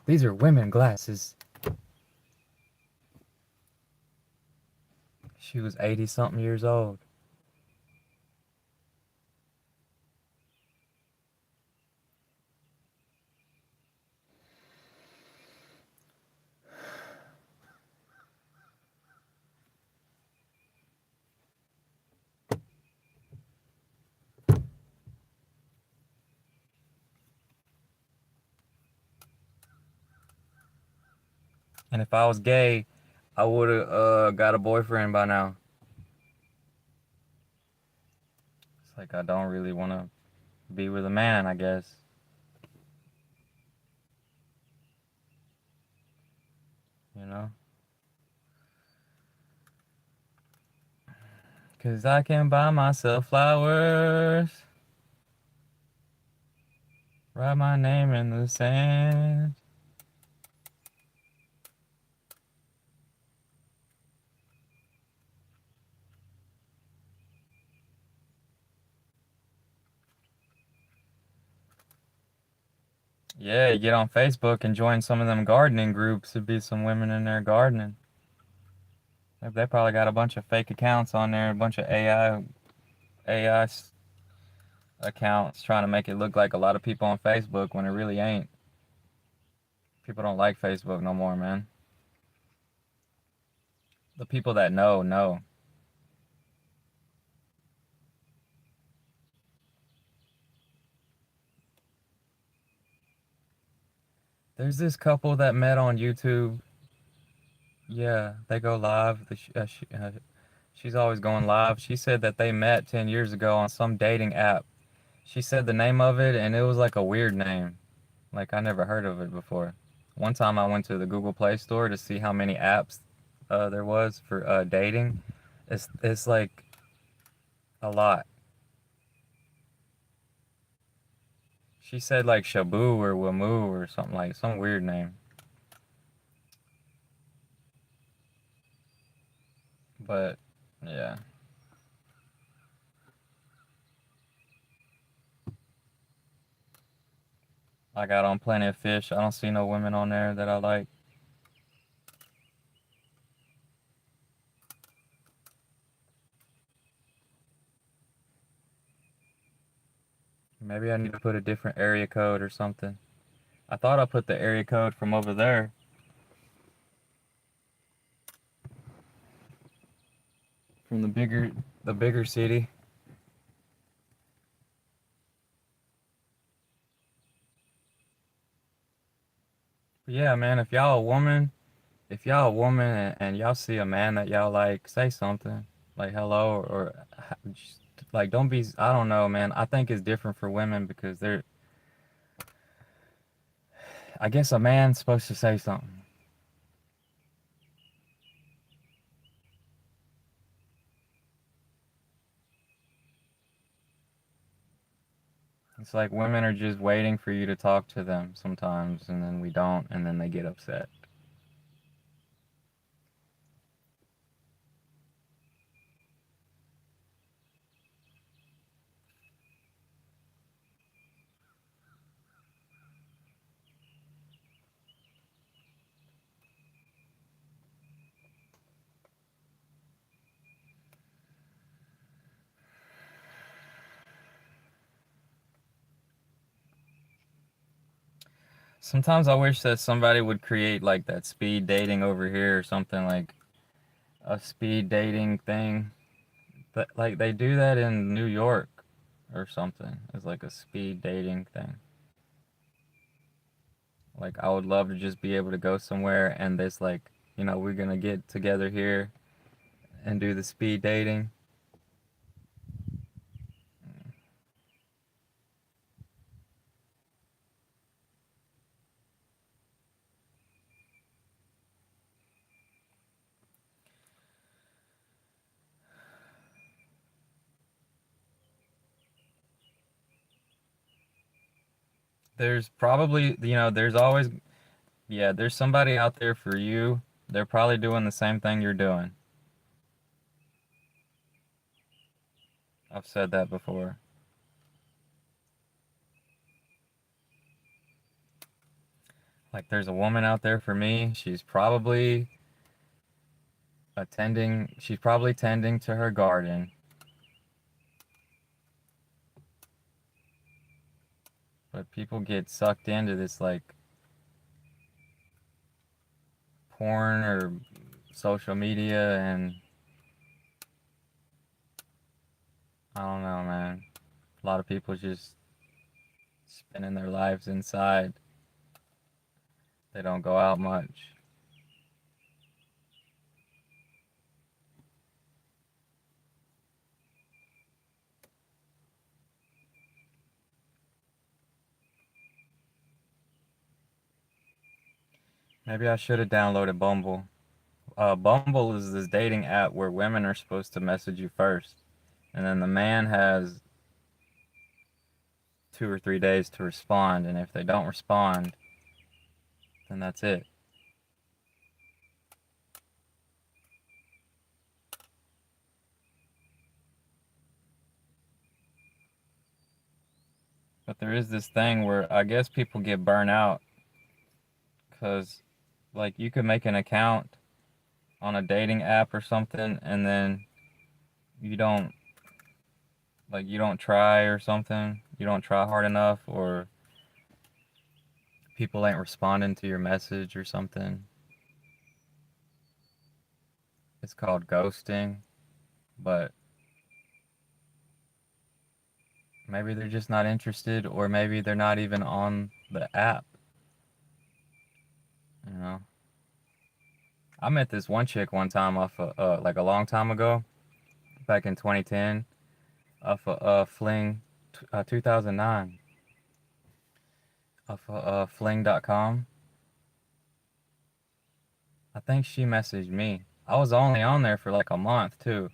These are women glasses. She was 80 something years old. And if I was gay, I would have got a boyfriend by now. It's like I don't really want to be with a man, I guess. You know? Cause I can buy myself flowers, write my name in the sand. Yeah, you get on Facebook and join some of them gardening groups. There'd be some women in there gardening. They probably got a bunch of fake accounts on there, a bunch of AI accounts trying to make it look like a lot of people on Facebook when it really ain't. People don't like Facebook no more, man. The people that know. There's this couple that met on YouTube. Yeah, they go live. She's always going live. She said that they met 10 years ago on some dating app. She said the name of it, and it was like a weird name. Like, I never heard of it before. One time I went to the Google Play Store to see how many apps there was for dating. It's like a lot. She said like Shabu or Wamu or something, like some weird name. But yeah, I got on Plenty of Fish. I don't see no women on there that I like. Maybe I need to put a different area code or something. I thought I put the area code from over there, from the bigger city. But yeah, man, if y'all a woman and y'all see a man that y'all like, say something like hello or just, like don't be. I don't know, man. I think it's different for women because they're. I guess a man's supposed to say something. It's like women are just waiting for you to talk to them sometimes, and then we don't, and then they get upset. Sometimes I wish that somebody would create like that speed dating over here or something like a speed dating thing. That like they do that in New York or something. It's like a speed dating thing. Like I would love to just be able to go somewhere and this like, we're gonna get together here and do the speed dating. There's probably, there's always, yeah, there's somebody out there for you. They're probably doing the same thing you're doing. I've said that before. Like, there's a woman out there for me. She's probably tending to her garden, but people get sucked into this, like, porn or social media, and I don't know, man. A lot of people just spending their lives inside. They don't go out much. Maybe I should have downloaded Bumble. Bumble is this dating app where women are supposed to message you first, and then the man has 2 or 3 days to respond, and if they don't respond, then that's it. But there is this thing where I guess people get burnt out because, like, you could make an account on a dating app or something, and then you don't, you don't try or something. You don't try hard enough, or people ain't responding to your message or something. It's called ghosting, but maybe they're just not interested, or maybe they're not even on the app, you know? I met this one chick one time off of, like a long time ago, back in 2010, off of Fling, 2009, off of Fling.com. I think she messaged me. I was only on there for like a month too.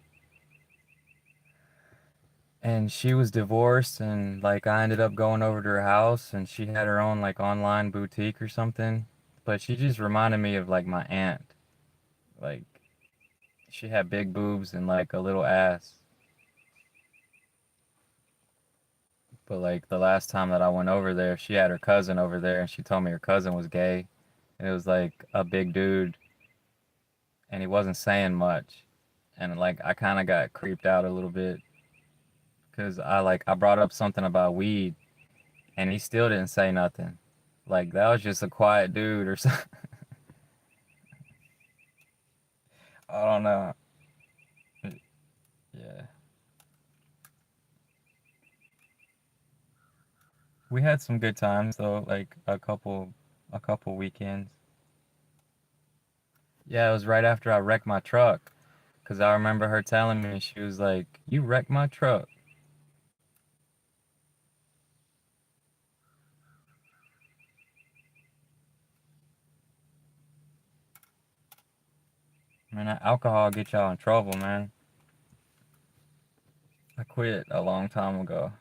And she was divorced, and like I ended up going over to her house, and she had her own like online boutique or something. But she just reminded me of like my aunt. Like, she had big boobs and like a little ass. But like the last time that I went over there, she had her cousin over there, and she told me her cousin was gay. And it was like a big dude, and he wasn't saying much. And like I kind of got creeped out a little bit because I brought up something about weed, and he still didn't say nothing. Like, that was just a quiet dude or something. I don't know. Yeah. We had some good times though, like a couple weekends. Yeah, it was right after I wrecked my truck. Cause I remember her telling me, she was like, "You wrecked my truck." Man, that alcohol get y'all in trouble, man. I quit a long time ago.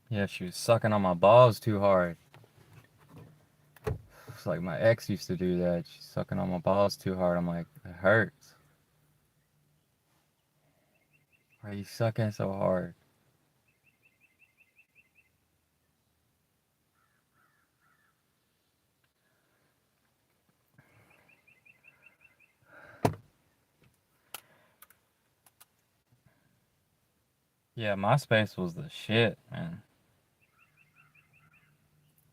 Yeah, she was sucking on my balls too hard. It's like my ex used to do that. She's sucking on my balls too hard. I'm like, it hurts. Why are you sucking so hard? Yeah, MySpace was the shit, man.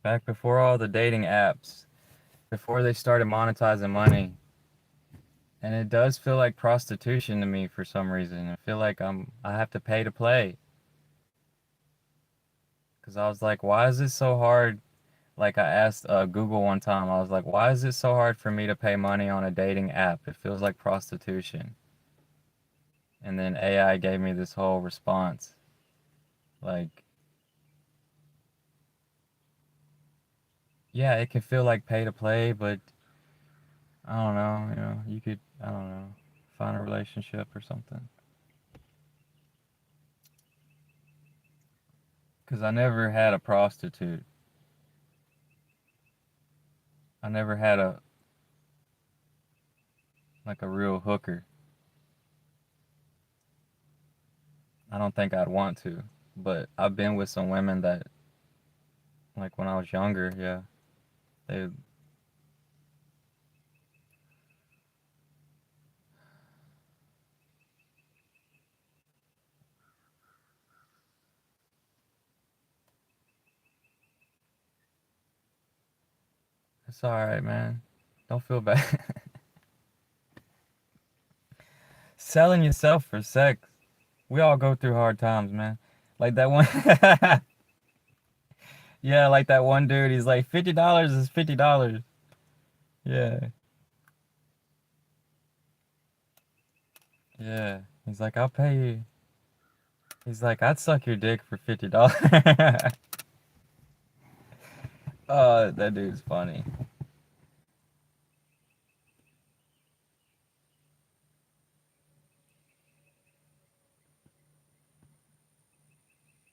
Back before all the dating apps, before they started monetizing money. And it does feel like prostitution to me for some reason. I feel like I have to pay to play. Cause I was like, why is it so hard? Like, I asked Google one time, I was like, why is it so hard for me to pay money on a dating app? It feels like prostitution. And then AI gave me this whole response. Like, yeah, it can feel like pay to play, but I don't know, you could, I don't know, find a relationship or something. Cause I never had a prostitute. I never had a like a real hooker. I don't think I'd want to, but I've been with some women that, like when I was younger, yeah, they. It's all right, man. Don't feel bad. Selling yourself for sex. We all go through hard times, man. Like that one. Yeah, like that one dude. He's like, $50 is $50. Yeah, yeah. He's like, I'll pay you. He's like, I'd suck your dick for $50. Oh, that dude's funny.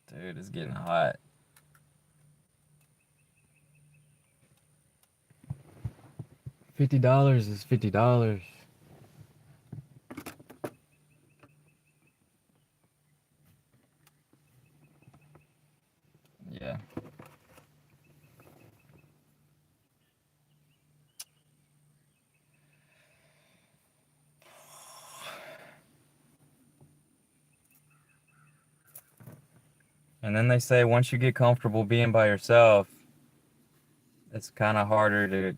Dude, it's getting hot. $50 is $50. Yeah. And then they say once you get comfortable being by yourself, it's kind of harder to,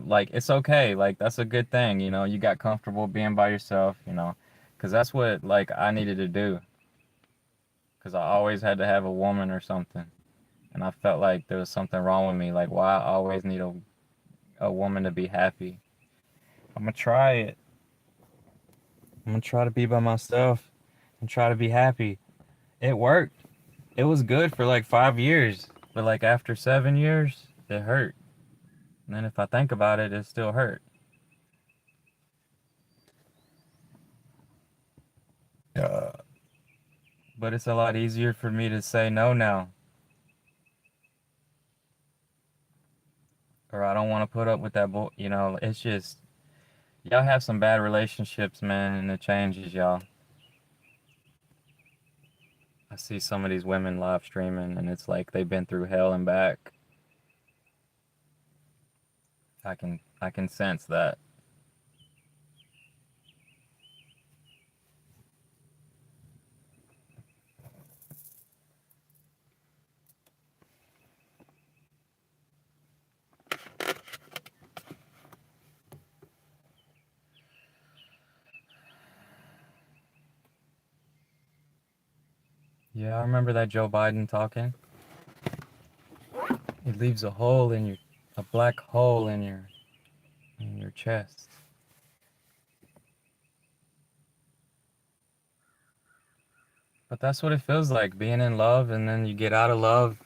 like it's okay. Like that's a good thing, you got comfortable being by yourself, because that's what like I needed to do. Because I always had to have a woman or something. And I felt like there was something wrong with me. Like, why I always need a woman to be happy. I'm gonna try it. I'm gonna try to be by myself and try to be happy. It worked. It was good for like 5 years, but like after 7 years, it hurt. And then if I think about it, it still hurt. Yeah. But it's a lot easier for me to say no now, or I don't want to put up with that bull. It's just y'all have some bad relationships, man, and it changes y'all. I see some of these women live streaming, and it's like they've been through hell and back. I can sense that. Yeah, I remember that Joe Biden talking. It leaves a black hole in your chest. But that's what it feels like being in love, and then you get out of love.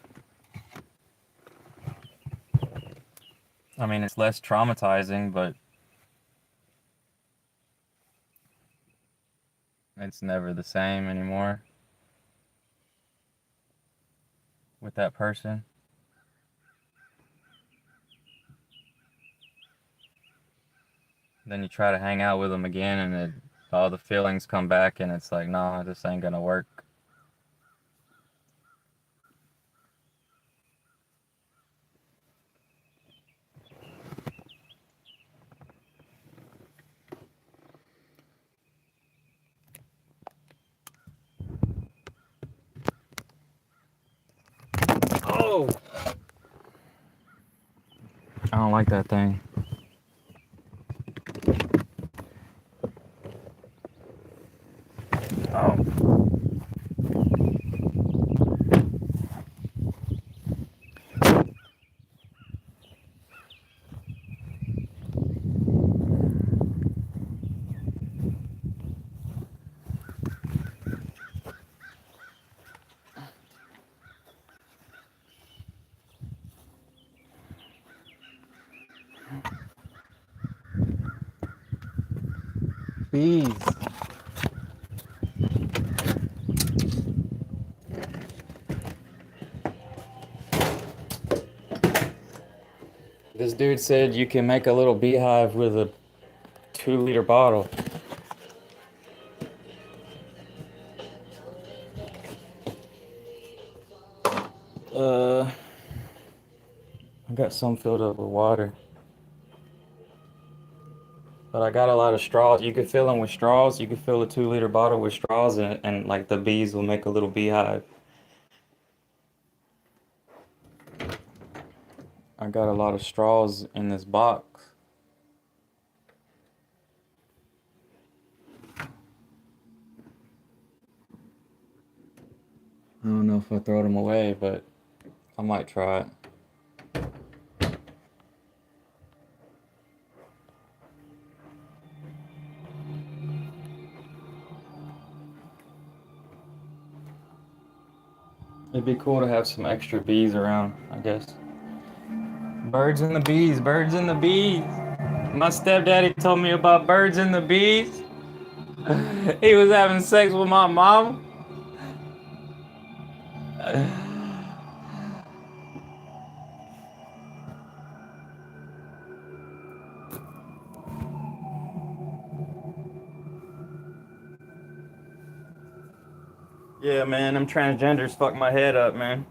I mean, it's less traumatizing, but it's never the same anymore with that person. Then you try to hang out with them again, and all the feelings come back, and it's like, nah, this ain't gonna work. Oh, I don't like that thing. Oh, bees. This dude said you can make a little beehive with a 2-liter bottle. I got some filled up with water. But I got a lot of straws. You could fill them with straws. You could fill a 2-liter bottle with straws, and like the bees will make a little beehive. I got a lot of straws in this box. I don't know if I throw them away, but I might try it. It'd be cool to have some extra bees around, I guess. Birds and the bees, birds and the bees. My stepdaddy told me about birds and the bees. He was having sex with my mom. Yeah, man, them transgenders fucked my head up, man.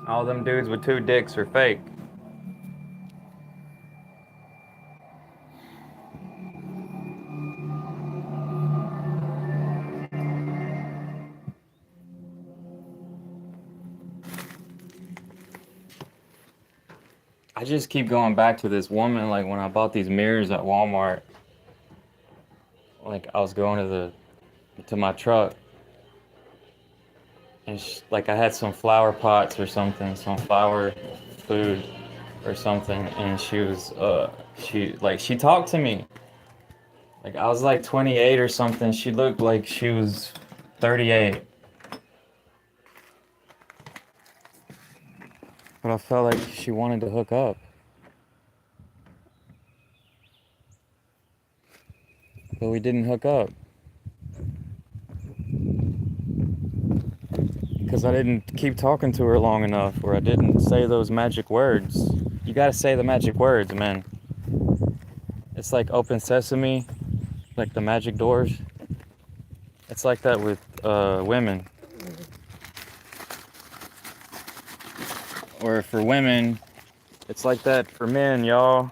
All them dudes with 2 dicks are fake. I just keep going back to this woman, like when I bought these mirrors at Walmart, like I was going to my truck, and like I had some flower pots or something, some flower food or something, and she talked to me. Like I was like 28 or something. She looked like she was 38. But I felt like she wanted to hook up. But we didn't hook up. Because I didn't keep talking to her long enough, or I didn't say those magic words. You gotta say the magic words, man. It's like open sesame, like the magic doors. It's like that with women. Or for women, it's like that for men, y'all.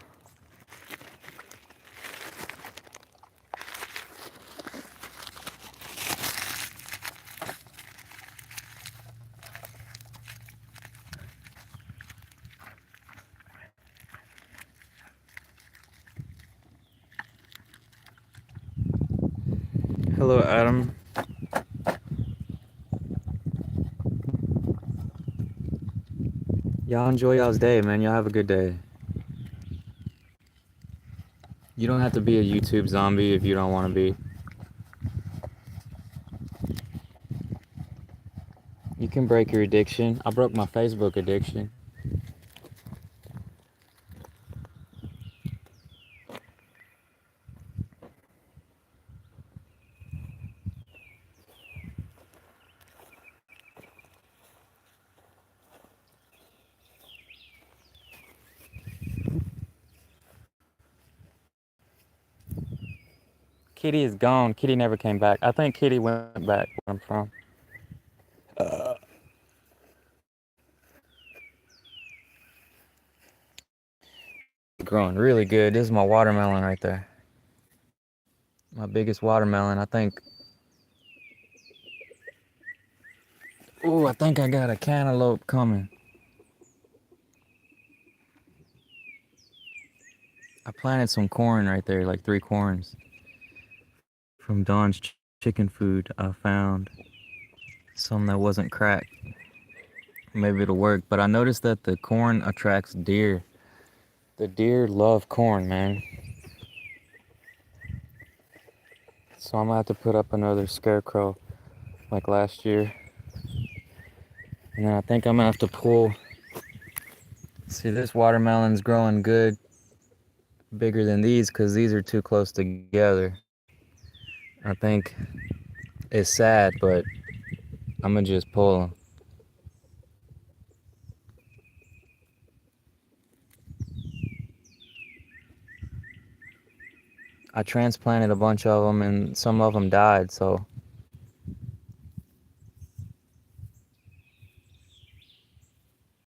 Hello, Adam. Y'all enjoy y'all's day, man. Y'all have a good day. You don't have to be a YouTube zombie if you don't want to be. You can break your addiction. I broke my Facebook addiction. Kitty is gone. Kitty never came back. I think Kitty went back where I'm from. Growing really good. This is my watermelon right there. My biggest watermelon, I think. Ooh, I think I got a cantaloupe coming. I planted some corn right there, like 3 corns. From Don's chicken food, I found some that wasn't cracked. maybe it'll work. But I noticed that the corn attracts deer. The deer love corn, man. So I'm gonna have to put up another scarecrow like last year. And then I think I'm gonna have to pull. See, this watermelon's growing good, bigger than these because these are too close together. I think it's sad, but I'm gonna just pull them. I transplanted a bunch of them and some of them died, so